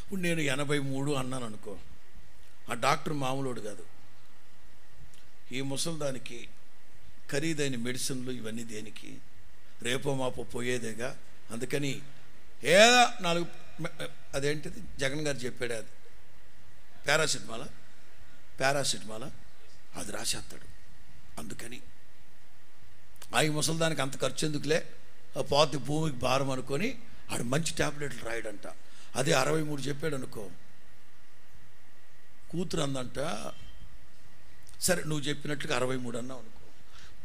ఇప్పుడు నేను 83 అన్నాను అనుకో, ఆ డాక్టర్ మామూలుడు కాదు. ఈ ముసలిదానికి ఖరీదైన మెడిసిన్లు ఇవన్నీ దేనికి? రేపో మాపో పోయేదేగా. అందుకని ఏదో 4 అదేంటిది జగన్ గారు చెప్పాడు, అది పారాసిటమాలా అది రాసేస్తాడు. అందుకని ఆ ముసలిదానికి అంత ఖర్చు ఎందుకులే, పోతే భూమికి భారం అనుకొని ఆడు మంచి ట్యాబ్లెట్లు రాయడంట. అదే 63 చెప్పాడు అనుకో, కూతురు అందంట, సరే నువ్వు చెప్పినట్లుగా 63 అన్నావు అనుకో,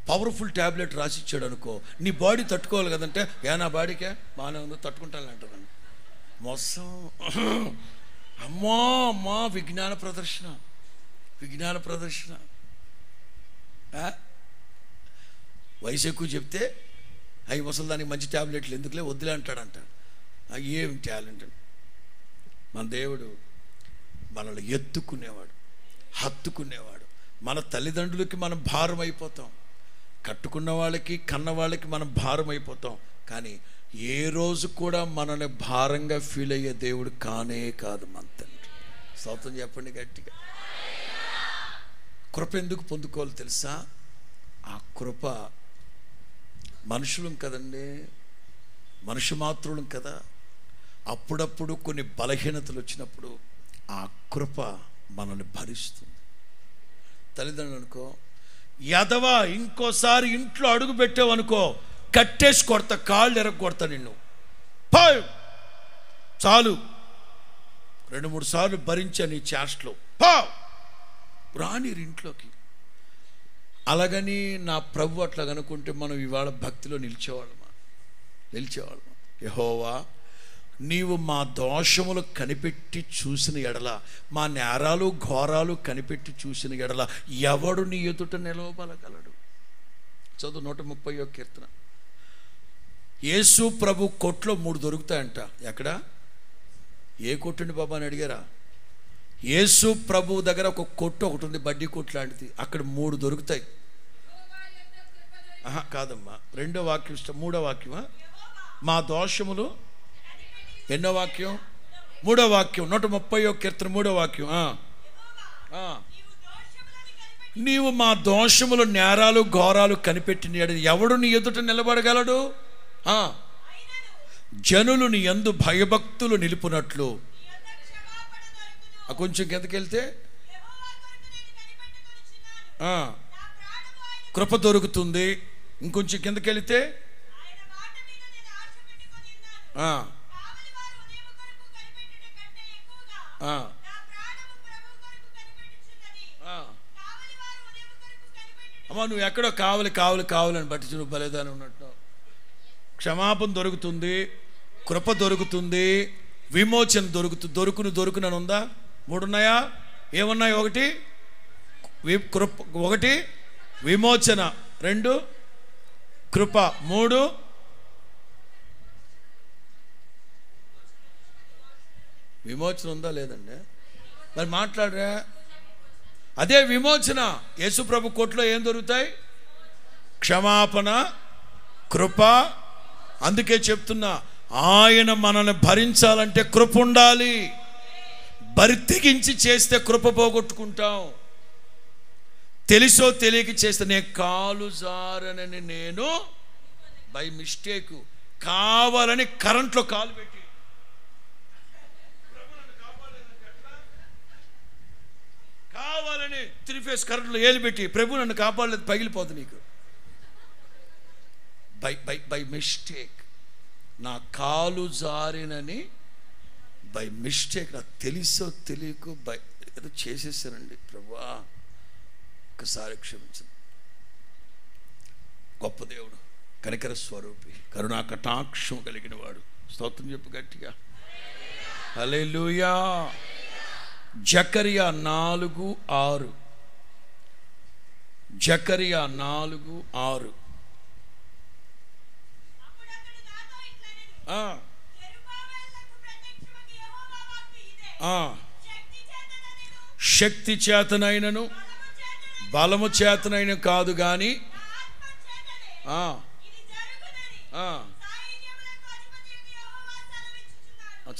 పవర్ఫుల్ ట్యాబ్లెట్ రాసిచ్చాడు అనుకో, నీ బాడీ తట్టుకోవాలి కదంటే, నా బాడీకే బాగానే ఉందో తట్టుకుంటాను అంటుందండి. మోసం. అమ్మా విజ్ఞాన ప్రదర్శన. వయసు ఎక్కువ చెప్తే అవి ముసలిదానికి మంచి ట్యాబ్లెట్లు ఎందుకులే వద్దులే అంటాడంట. ఏం టాలెంట్ అండి మన దేవుడు! మనల్ని ఎత్తుకునేవాడు, హత్తుకునేవాడు. మన తల్లిదండ్రులకి మనం భారం అయిపోతాం, కట్టుకున్న వాళ్ళకి కన్న వాళ్ళకి మనం భారం అయిపోతాం. కానీ ఏ రోజు కూడా మనల్ని భారంగా ఫీల్ అయ్యే దేవుడు కానే కాదు మన తండ్రి. స్తోత్రం చెప్పండి గట్టిగా. కృప ఎందుకు పొందుకోవాలి తెలుసా? ఆ కృప మనుషులం కదండి, మనుషు మాత్రులం కదా. అప్పుడప్పుడు కొన్ని బలహీనతలు వచ్చినప్పుడు ఆ కృప మనల్ని భరిస్తుంది. తల్లిదండ్రులు అనుకో, యదవా ఇంకోసారి ఇంట్లో అడుగు పెట్టావనుకో కట్టేసి కొడతా, కాళ్ళు ఎరగొడతా నిన్ను, చాలు 2-3 సార్లు భరించా నీ చేష్టలో, రానిరు ఇంట్లోకి. అలాగని నా ప్రభు అట్లా కనుకుంటే మనం ఇవాళ భక్తిలో నిలిచేవాళ్ళమా? యెహోవా, నీవు మా దోషములు కనిపెట్టి చూసిన ఎడల, మా నేరాలు ఘోరాలు కనిపెట్టి చూసిన ఎడల ఎవడు నీ ఎదుట నిలవబలగలడు? చదువు 130వ కీర్తన. యేసు ప్రభు కొట్లో 3 దొరుకుతాయంట. ఎక్కడ? ఏ కొట్టండి బాబా అని అడిగారా? యేసు ప్రభు దగ్గర ఒక కొట్టు ఒకటి ఉంది, బడ్డీ కొట్టు లాంటిది. అక్కడ 3 దొరుకుతాయి. కాదమ్మా, 2వ వాక్యం ఇష్టం. 3వ వాక్యమా? మా దోషములు. ఎన్నో వాక్యం? 3వ వాక్యం, 130వ కీర్తన 3వ వాక్యం. నీవు మా దోషములు నేరాలు ఘోరాలు కనిపెట్టిన ఎవడు నీ ఎదుట నిలబడగలడు? జనులు నీ యందు భయభక్తులు నిలుపునట్లు. కొంచెం కిందకెళ్తే కృప దొరుకుతుంది. ఇంకొంచెం కిందకెళ్తే అమ్మా నువ్వు ఎక్కడో కావాలని బట్టి నువ్వు బలేదాని ఉన్నట్టు. క్షమాపణ దొరుకుతుంది, కృప దొరుకుతుంది, విమోచన దొరుకునని ఉందా? 3 ఉన్నాయా? ఏమున్నాయి? 1 విమోచన, 2 కృప, 3 విమోచన ఉందా లేదండి? మరి మాట్లాడరా? అదే విమోచన. యేసుప్రభు కోట్లో ఏం దొరుకుతాయి? క్షమాపణ, కృప. అందుకే చెప్తున్నా, ఆయన మనల్ని భరించాలంటే కృప ఉండాలి. తెగించి చేస్తే కృప పోగొట్టుకుంటాం. తెలుసో తెలియక చేస్తే, నేను కాలు జారనని నేను బై మిస్టేక్ కావాలని కరెంట్లో కాలు పెట్టి కావాలని 3 ఫేస్ కరెంట్లో ఏలు పెట్టి ప్రభు నన్ను కాపాడలేదు, పగిలిపోతుంది నీకు. బై మిస్టేక్ నా కాలు జారినని బై మిస్టేక్, నాకు తెలుసో తెలియక ఏదో చేసేసానండి ప్రభువా, ఒక్కసారి క్షమించండి. గొప్ప దేవుడు, కనికర స్వరూపి, కరుణా కటాక్షం కలిగిన వాడు. స్తోత్రం చెప్పు గట్టిగా. హల్లెలూయా. జకరియా 4:6. జకరియా 4:6. శక్తి చేతనైనను బలము చేతనైన కాదు కానీ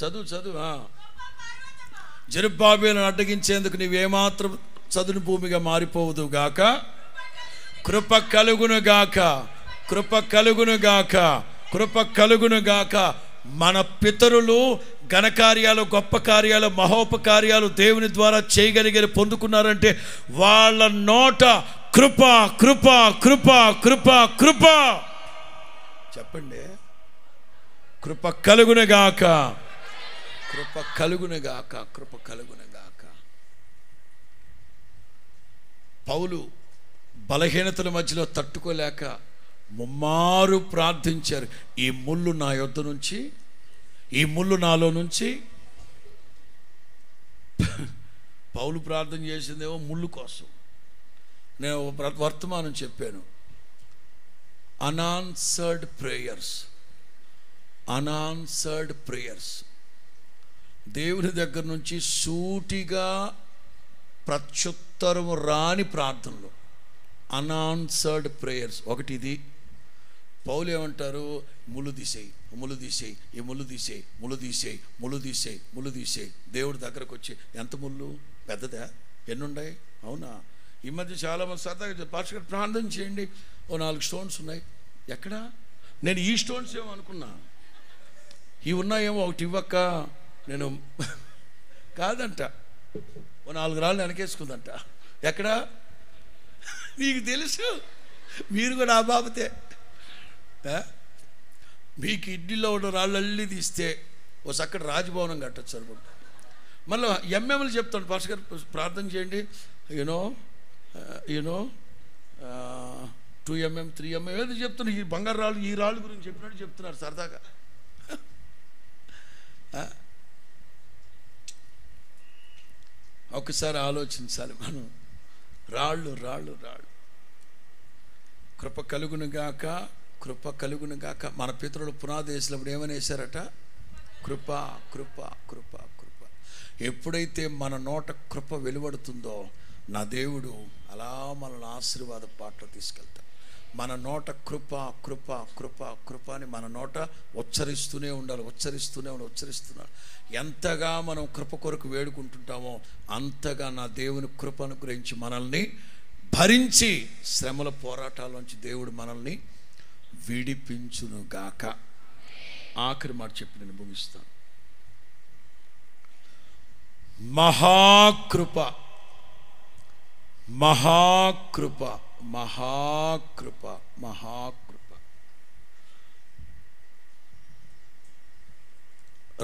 చదువు జెరుబ్బాబెలును అడ్డగించేందుకు నీవేమాత్రం చదును భూమిగా మారిపోవుదు గాక, కృప కలుగును గాక, కృప కలుగును గాక, కృప కలుగును గాక. మన పితరులు ఘనకార్యాలు, గొప్ప కార్యాలు, మహోపకార్యాలు దేవుని ద్వారా చేయగలిగి పొందుకున్నారంటే వాళ్ళ నోట కృప కృప కృప కృప కృప చెప్పండి. కృప కలుగునుగాక, కృప కలుగునుగాక, కృప కలుగునుగాక. పౌలు బలహీనతల మధ్యలో తట్టుకోలేక ముమ్మారు ప్రార్థించారు, ఈ ముళ్ళు నా యొద్ద నుంచి, ఈ ముళ్ళు నాలో నుంచి. పౌలు ప్రార్థన చేసిందేమో ముళ్ళు కోసం. నేను వర్తమానం చెప్పాను, అన్ఆన్సర్డ్ ప్రేయర్స్, అన్ఆన్సర్డ్ ప్రేయర్స్. దేవుని దగ్గర నుంచి సూటిగా ప్రత్యుత్తరము రాని ప్రార్థనలు, అన్ఆన్సర్డ్ ప్రేయర్స్. ఒకటి ఇది. పౌలు ఏమంటారు, ముళ్ళు తీసేయి, ముళ్ళు తీసేయి, ఈ ముళ్ళు తీసేయి, ముళ్ళు తీసేయి, ముళ్ళు తీసేయి, ముళ్ళు తీసేయి. దేవుడి దగ్గరకు వచ్చి, ఎంత ముళ్ళు పెద్దదా, ఎన్నున్నాయి? అవునా? ఈ మధ్య చాలామంది సరదాగా పాస్టర్ ప్రార్థన చేయండి, ఓ 4 స్టోన్స్ ఉన్నాయి. ఎక్కడా? నేను ఈ స్టోన్స్ ఏమో అనుకున్నా, ఇవి ఉన్నాయేమో, ఒకటి ఇవ్వక్క. నేను కాదంట, ఓ 4 రాళ్ళు వెనకేసుకుందంట. ఎక్కడా? నీకు తెలుసు, మీరు కూడా ఆ బాబతే. మీ కిడ్నీలో ఉన్న రాళ్ళల్లి తీస్తే ఓ చక్కటి రాజభవనం కట్టచ్చు అనుకుంటా. మళ్ళీ ఎంఎంలు చెప్తాను, పాస్టర్ గారు ప్రార్థన చేయండి, యూనో 2 mm 3 mm ఏదో చెప్తున్నారు. ఈ బంగారు రాళ్ళు, ఈ రాళ్ళు గురించి చెప్పినట్టు చెప్తున్నారు సరదాగా. ఒకసారి ఆలోచించాలి మనం. రాళ్ళు రాళ్ళు రాళ్ళు. కృప కలుగునుగాక, కృప కలుగునుగాక. మన పితరులు పునాది వేసినప్పుడు ఏమని వేశారట? కృప కృప కృప కృప. ఎప్పుడైతే మన నోట కృప వెలువడుతుందో నా దేవుడు అలా మనల్ని ఆశీర్వాద పాటలు తీసుకెళ్తాడు. మన నోట కృప కృప కృప కృప అని మన నోట ఉచ్చరిస్తూనే ఉండాలి, ఉచ్చరిస్తూనే ఉండాలి, ఉచ్చరిస్తున్నాడు. ఎంతగా మనం కృప కొరకు వేడుకుంటుంటామో అంతగా నా దేవుని కృపను గురించి మనల్ని భరించి శ్రమల పోరాటాల్లోంచి దేవుడు మనల్ని విడిపించునుగాక. ఆఖరి మాట చెప్పి నేను ముగిస్తాను. మహాకృప మహాకృప మహాకృప మహాకృప.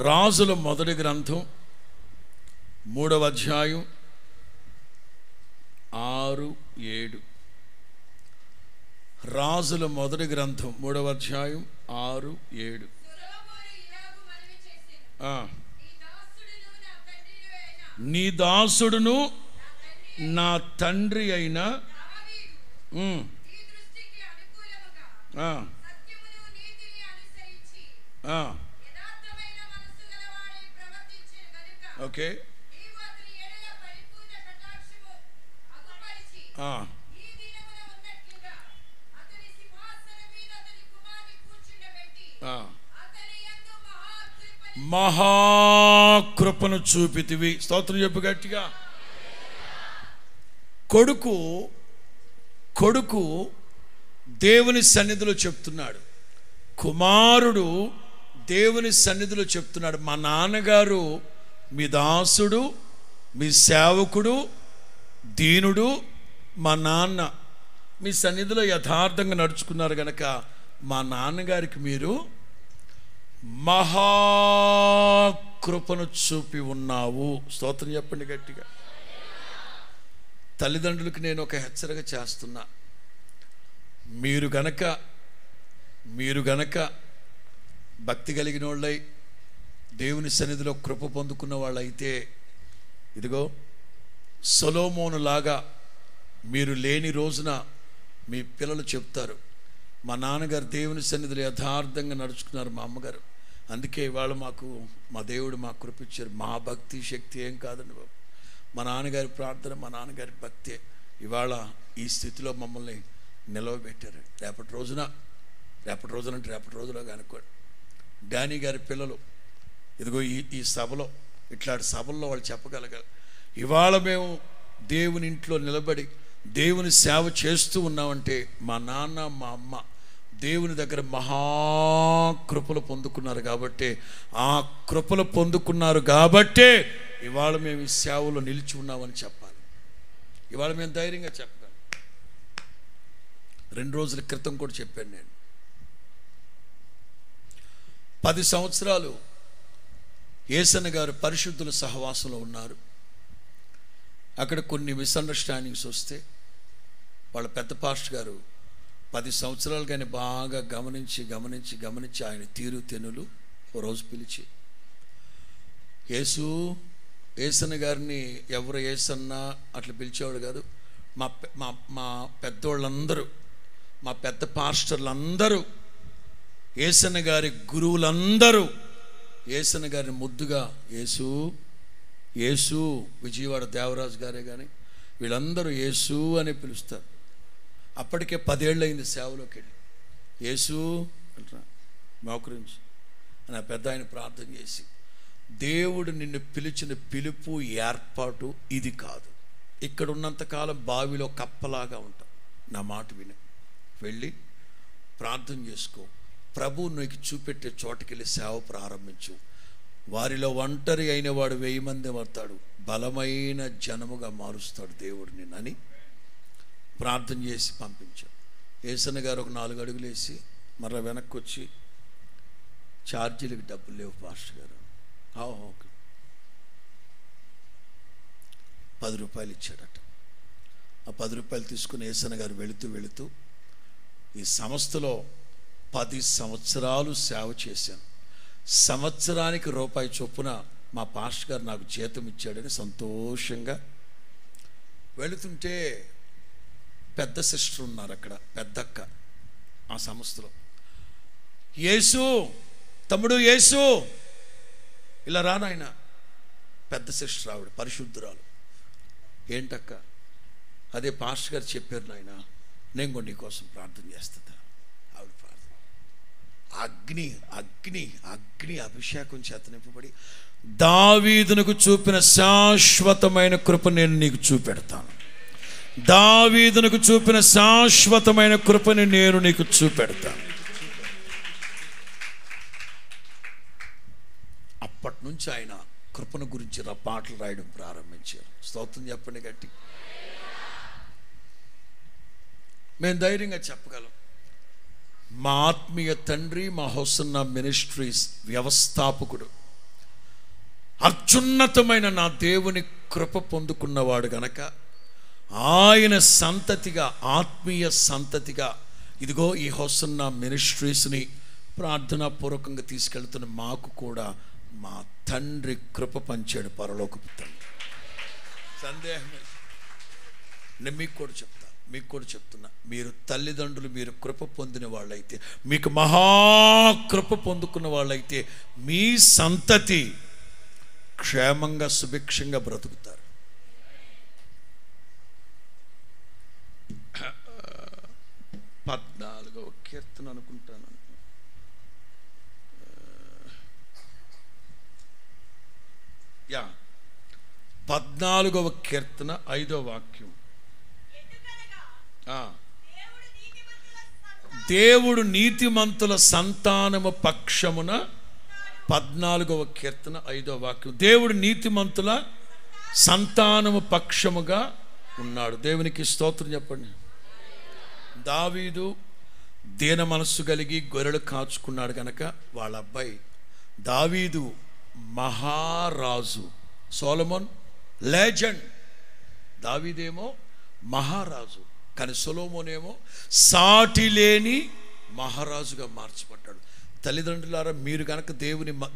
రాజుల మొదటి గ్రంథం 3వ అధ్యాయం 6-7. రాజుల మొదటి గ్రంథం 3వ అధ్యాయం 6-7. నీ దాసుడును నా తండ్రి అయిన ఓకే. మహాకృపను చూపితివి. స్తోత్రం చెప్పు గట్టిగా. కొడుకు దేవుని సన్నిధిలో చెప్తున్నాడు, కుమారుడు దేవుని సన్నిధిలో చెప్తున్నాడు, మా నాన్నగారు మీ దాసుడు, మీ సేవకుడు, దీనుడు, మా నాన్న మీ సన్నిధిలో యథార్థంగా నడుచుకున్నారు కనుక మా నాన్నగారికి మీరు మహాకృపను చూపి ఉన్నావు. స్తోత్రం చెప్పండి గట్టిగా. తల్లిదండ్రులకు నేను ఒక హెచ్చరిక చేస్తున్నా. మీరు గనక భక్తి కలిగిన వాళ్ళై దేవుని సన్నిధిలో కృప పొందుకున్న వాళ్ళైతే, ఇదిగో సొలొమోను లాగా మీరు లేని రోజున మీ పిల్లలు చెప్తారు, మా నాన్నగారు దేవుని సన్నిధిలో యథార్థంగా నడుచుకున్నారు, మా అమ్మగారు, అందుకే ఇవాళ మా దేవుడు మాకు కృప ఇచ్చారు. మా భక్తి శక్తి ఏం కాదండి బాబు, మా నాన్నగారి ప్రార్థన, మా నాన్నగారి భక్తే. ఇవాళ ఈ స్థితిలో మమ్మల్ని నిలవబెట్టారు. రేపటి రోజున అంటే రేపటి రోజులో అనుకోండి, డానీ గారి పిల్లలు ఇదిగో ఈ సభలో, ఇట్లాంటి సభల్లో వాళ్ళు చెప్పగలగాలి, ఇవాళ మేము దేవుని ఇంట్లో నిలబడి దేవుని సేవ చేస్తూ ఉన్నామంటే మా నాన్న మా అమ్మ దేవుని దగ్గర మహాకృపలు పొందుకున్నారు కాబట్టి, ఆ కృపలు పొందుకున్నారు కాబట్టే ఇవాళ మేము ఈ సేవలో నిలిచి ఉన్నామని చెప్పాలి. ఇవాళ మేము ధైర్యంగా చెప్పగలం. 2 రోజుల క్రితం కూడా చెప్పాను నేను, 10 సంవత్సరాలు యేసన్న గారు పరిశుద్ధుల సహవాసంలో ఉన్నారు. అక్కడ కొన్ని మిస్అండర్స్టాండింగ్స్ వస్తే వాళ్ళ పెద్ద పాస్టర్ గారు 10 సంవత్సరాలు కానీ బాగా గమనించి ఆయన తీరు తెనులు ఓ రోజు పిలిచి, యేసన్న గారిని ఎవరు యేసన్న అట్లా పిలిచేవాడు కాదు, మా పెద్దోళ్ళందరూ, మా పెద్ద పాస్టర్లందరూ, యేసన్న గారి గురువులందరూ యేసన్న గారిని ముద్దుగా యేసు విజయవాడ దేవరాజు గారే కానీ వీళ్ళందరూ యేసు అని పిలుస్తారు. అప్పటికే 10 ఏళ్ళు అయింది సేవలోకి వెళ్ళి. యేసు అంటారా మోకరించి అని ఆ పెద్ద ఆయన ప్రార్థన చేసి, దేవుడు నిన్ను పిలిచిన పిలుపు ఏర్పాటు ఇది కాదు, ఇక్కడ ఉన్నంతకాలం బావిలో కప్పలాగా ఉంటాం, నా మాట విని వెళ్ళి ప్రార్థన చేసుకో, ప్రభు నీకు చూపెట్టే చోటకెళ్ళి సేవ ప్రారంభించు, వారిలో ఒంటరి అయిన వాడు 1000 మంది పడతాడు, బలమైన జనముగా మారుస్తాడు దేవుడు నిన్నని ప్రార్థన చేసి పంపించాడు. యేసన్న గారు ఒక 4 అడుగులు వేసి మరలా వెనక్కి వచ్చి, ఛార్జీలకు డబ్బులు లేవు పాస్టర్ గారు, ఓకే 10 రూపాయలు ఇచ్చాడట. ఆ 10 రూపాయలు తీసుకుని యేసన్న గారు వెళుతూ ఈ సంస్థలో 10 సంవత్సరాలు సేవ చేశాను, సంవత్సరానికి రూపాయి చొప్పున మా పాస్టర్ గారు నాకు జీతం ఇచ్చాడని సంతోషంగా వెళుతుంటే పెద్ద సిస్టర్ ఉన్నారు అక్కడ, పెద్దక్క ఆ సంస్థలో, తమ్ముడు యేసు ఇలా రానాయన, పెద్ద సిస్టర్ ఆవిడ పరిశుద్ధురాలు. ఏంటక్క? అదే పాస్టర్ గారు చెప్పారు నాయన, నేను కూడా నీకోసం ప్రార్థన చేస్తా. ఆవిడ ప్రార్థన అగ్ని అభిషేకం చేత నింపబడి, దావీదునకు చూపిన శాశ్వతమైన కృప నేను నీకు చూపెడతాను, దావీదునకు చూపిన శాశ్వతమైన కృపని నేను నీకు చూపెడతాను. అప్పటి నుంచి ఆయన కృపను గురించి పాటలు రాయడం ప్రారంభించారు. స్తోత్రం చెప్పండి గట్టి. మేము ధైర్యంగా చెప్పగలం, మా ఆత్మీయ తండ్రి, మా హోసన్న మినిస్ట్రీస్ వ్యవస్థాపకుడు, అత్యున్నతమైన నా దేవుని కృప పొందుకున్నవాడు గనక ఆయన సంతతిగా, ఆత్మీయ సంతతిగా ఇదిగో ఈ హోసన్న మినిస్ట్రీస్ని ప్రార్థనాపూర్వకంగా తీసుకెళ్తున్న మాకు కూడా మా తండ్రి కృప పంచాడు, పరలోకపు తండ్రి. సందేహమే. నేను మీకు కూడా చెప్తున్నా, మీరు తల్లిదండ్రులు మీరు కృప పొందిన వాళ్ళైతే, మీకు మహాకృప పొందుకున్న వాళ్ళైతే మీ సంతతి క్షేమంగా సుభిక్షంగా బ్రతుకుతారు. 14వ కీర్తన అనుకుంటాను, 14వ కీర్తన 5వ వాక్యం. దేవుడు నీతిమంతుల సంతానము పక్షమున, 14వ కీర్తన 5వ వాక్యం. దేవుడు నీతిమంతుల సంతానము పక్షముగా ఉన్నాడు. దేవునికి స్తోత్రం చెప్పండి. దావీదు దీన మనస్సు కలిగి గొర్రెలు కాచుకున్నాడు కనుక వాళ్ళ అబ్బాయి దావీదు మహారాజు, సొలొమోన్ లెజెండ్. దావీదేమో మహారాజు, కానీ సొలొమోన్ ఏమో సాటి లేని మహారాజుగా మార్చబడ్డాడు. తల్లిదండ్రులారా, మీరు కనుక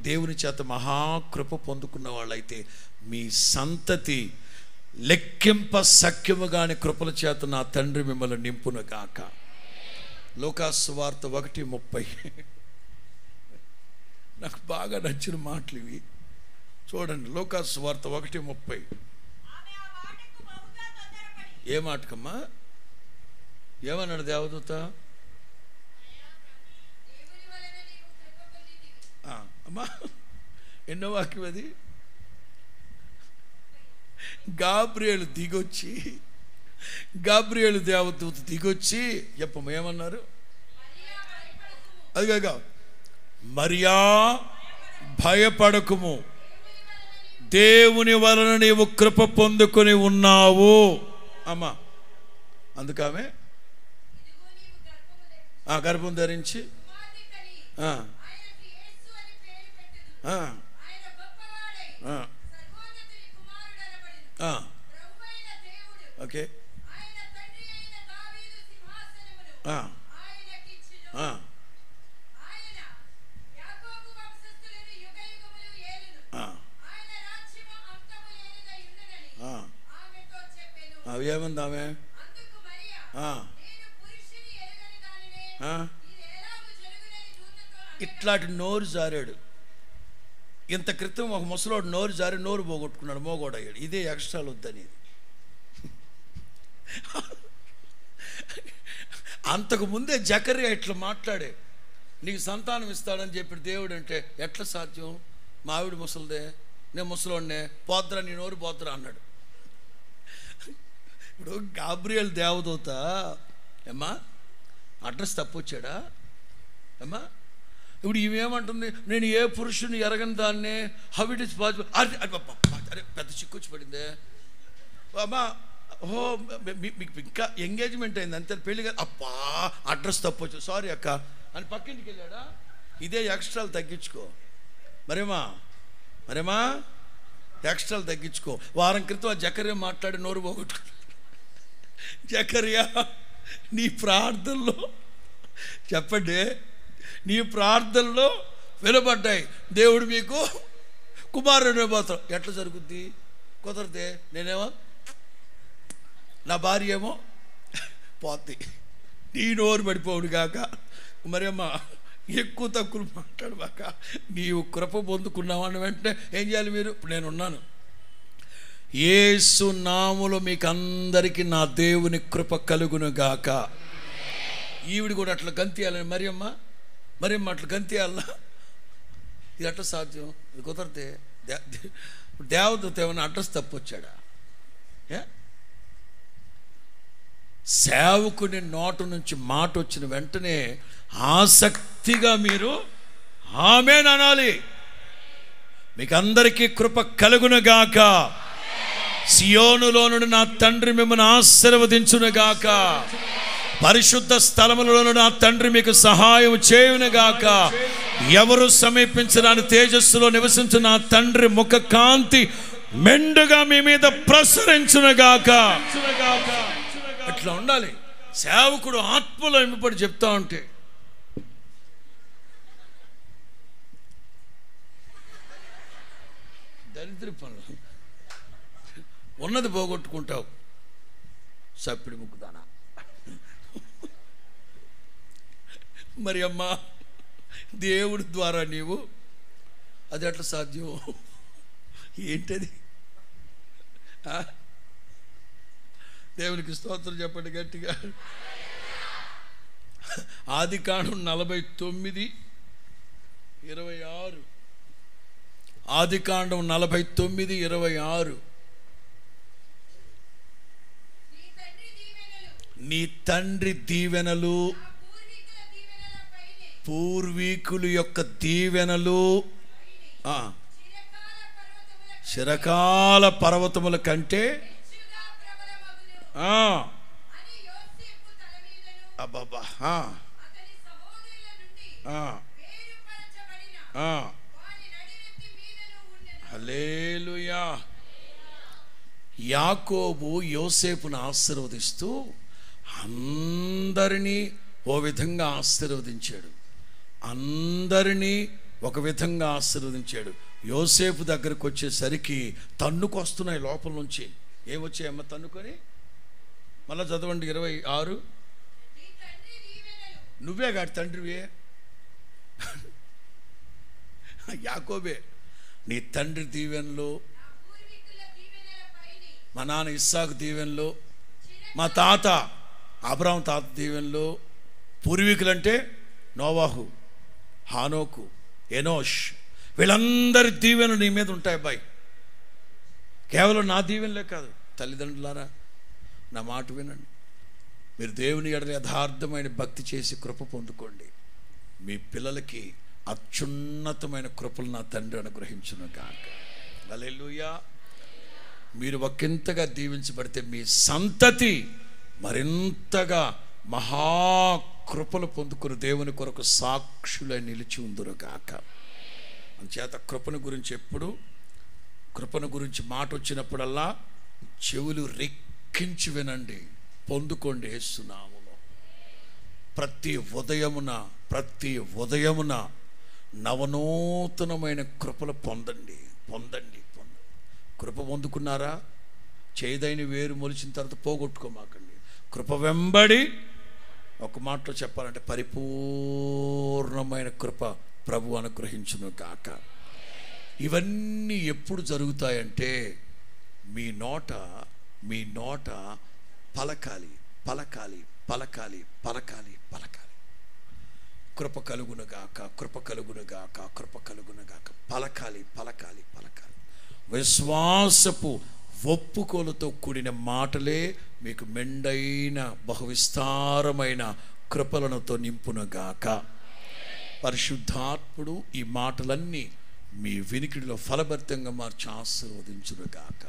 దేవుని చేత మహాకృప పొందుకున్న వాళ్ళైతే మీ సంతతి లెక్కింప సఖ్యముగాని కృపల చేత నా తండ్రి మిమ్మల్ని నింపును గాక. లూకాసు సువార్త 1:30. నాకు బాగా నచ్చిన మాటలు ఇవి. చూడండి, లూకాసు సువార్త 1:30. ఏ మాటకమ్మా? ఏమన్నాడు దేవదూత? అమ్మా ఎన్నో వాక్యం అది? గాబ్రియేలు దేవదూత దిగొచ్చి చెప్పమ్మ ఏమన్నారు? అదిగా, మరియా భయపడకుము, దేవుని వలన నీవు కృప పొందుకొని ఉన్నావు. అమ్మా అందుకమే గర్భం ధరించి ఓకే అవి ఏమంది ఆమె? ఇట్లాంటి నోరు జారాడు. ఇంత క్రితం ఒక ముసలోడు నోరు జారి నోరు పోగొట్టుకున్నాడు, మోగోడయ్యాడు. ఇదే ఎక్స్ట్రాలు వద్దని. అంతకు ముందే జకర్యా ఇట్లా మాట్లాడే, నీకు సంతానం ఇస్తాడని చెప్పి దేవుడు అంటే ఎట్లా సాధ్యం? మా ఆవిడ ముసలిదే, నేను ముసలోడినే, పోద్రా నీ నోరు పోద్రా అన్నాడు. ఇప్పుడు గాబ్రియేలు దేవదూత ఏమ్మా అడ్రస్ తప్పొచ్చాడా అమ్మా? ఇప్పుడు ఇవేమంటుంది? నేను ఏ పురుషుని ఎరగని దాన్నే, హౌ ఇట్ ఇస్ పాసిబుల్? అరే పెద్ద చిక్కొచ్చి పడిందే అమ్మా. ఓహో మీకు ఇంకా ఎంగేజ్మెంట్ అయింది అంతే, పెళ్ళి కదా. అబ్బా అడ్రస్ తప్పొచ్చు, సారీ అక్క అని పక్కింటికి వెళ్ళాడా? ఇదే ఎక్స్ట్రాలు తగ్గించుకో మరేమా ఎక్స్ట్రాలు తగ్గించుకో. వారం క్రితం ఆ జకర్యా మాట్లాడి నోరు పోగొట్టుకున్నాడు. జకర్యా నీ ప్రార్థనలో చెప్పండి, నీ ప్రార్థనలో వినబడ్డాయి, దేవుడు మీకు కుమారుడు పోతాం. ఎట్లా జరుగుద్ది? కుదరదే. నేనేమో నా భార్య ఏమో పోద్ది, నీ నోరు పడిపోవుడు కాక. మరేమ్మా ఎక్కువ తక్కువ మాట్లాడబాక. నీవు కృప పొందుకున్నావని వెంటనే ఏం చేయాలి మీరు? ఇప్పుడు నేనున్నాను, యేసు నామములో మీకు అందరికీ నా దేవుని కృప కలుగును గాక. ఈవిడ కూడా అట్లా గంతేయాలని మరియమ్మ అట్లా గంతేయాలనా? ఇది ఎట్లా సాధ్యం? ఇది కుదరతే. దేవదూత ఏమన్నా అడ్రస్ తప్పొచ్చాడా? సేవకుని నోటు నుంచి మాట వచ్చిన వెంటనే ఆసక్తిగా మీరు ఆమేన్ అనాలి. మీకు అందరికీ కృప కలుగునుగాక. సియోనులో నుండి నా తండ్రి మిమ్మల్ని ఆశీర్వదించునుగాక. పరిశుద్ధ స్థలములలో నా తండ్రి మీకు సహాయం చేయునుగాక. ఎవరు సమీపించడానికి తేజస్సులో నివసించిన నా తండ్రి ముఖ కాంతి మెండుగా మీ మీద ప్రసరించునుగాక. అట్లా ఉండాలి సేవకుడు ఆత్మలో ఇంపడి చెప్తా ఉంటే. దరిద్ర పనులు ఉన్నది పోగొట్టుకుంటావు. సప్పిడి ముక్కుదానా. మరి అమ్మా దేవుడి ద్వారా నీవు అది ఎట్లా సాధ్యం? ఏంటది? దేవునికి స్తోత్రం చెప్పండి గట్టిగా. ఆదికాండం 49:26. ఆదికాండం 49:26. నీ తండ్రి దీవెనలు, పూర్వీకుల యొక్క దీవెనలు చిరకాల పర్వతముల కంటే అబ్బబ్బా హల్లెలూయా. యాకోబు యోసేపును ఆశీర్వదిస్తూ అందరినీ ఓ విధంగా ఆశీర్వదించాడు, అందరినీ ఒక విధంగా ఆశీర్వదించాడు. యోసేపు దగ్గరకు వచ్చేసరికి తన్నుకొస్తున్నాయి లోపల నుంచి. ఏమొచ్చాయమ్మ తన్నుకొని? మళ్ళీ చదవండి 26. నువ్వే కాదు తండ్రివే, యాకోబే. నీ తండ్రి దీవెనలో, మా నాన్న ఇస్సాకు దీవెనలో మా తాత అబ్రాహాము తాత దీవెనలు, పూర్వీకులంటే నోవాహు, హానోకు, ఎనోష్, వీళ్ళందరి దీవెనలు నీ మీద ఉంటాయి అబ్బాయి. కేవలం నా దీవెనలే కాదు. తల్లిదండ్రులారా, నా మాట వినండి. మీరు దేవుని ఎడల యథార్థమైన భక్తి చేసి కృప పొందుకోండి. మీ పిల్లలకి అత్యున్నతమైన కృపలు నా తండ్రి అనుగ్రహించును గాక. హల్లెలూయా. మీరు ఒకంతగా దీవించబడితే మీ సంతతి మరింతగా మహాకృపలు పొందుకుని దేవుని కొరకు సాక్షులై నిలిచి ఉందురు గాక. అంచేత కృపను గురించి ఎప్పుడు, కృపను గురించి మాట వచ్చినప్పుడల్లా చెవులు రెక్కించి వినండి, పొందుకోండి యేసు నామములో. ప్రతి ఉదయమున నవనూతనమైన కృపలు పొందండి. కృప పొందుకున్నారా? చేదైన వేరు మొలిచిన తర్వాత పోగొట్టుకోమాకండి. కృప వెంబడి, ఒక మాటలో చెప్పాలంటే పరిపూర్ణమైన కృప ప్రభు అనుగ్రహించును గాక. ఇవన్నీ ఎప్పుడు జరుగుతాయంటే మీ నోట పలకాలి. కృప కలుగునుగాక, పలకాలి. విశ్వాసపు ఒప్పుకోలతో కూడిన మాటలే మీకు మెండైన బహువిస్తారమైన కృపలతో నింపునుగాక. పరిశుద్ధాత్ముడు ఈ మాటలన్నీ మీ వినికిడిలో ఫలభరితంగా మార్చి ఆశీర్వదించునుగాక.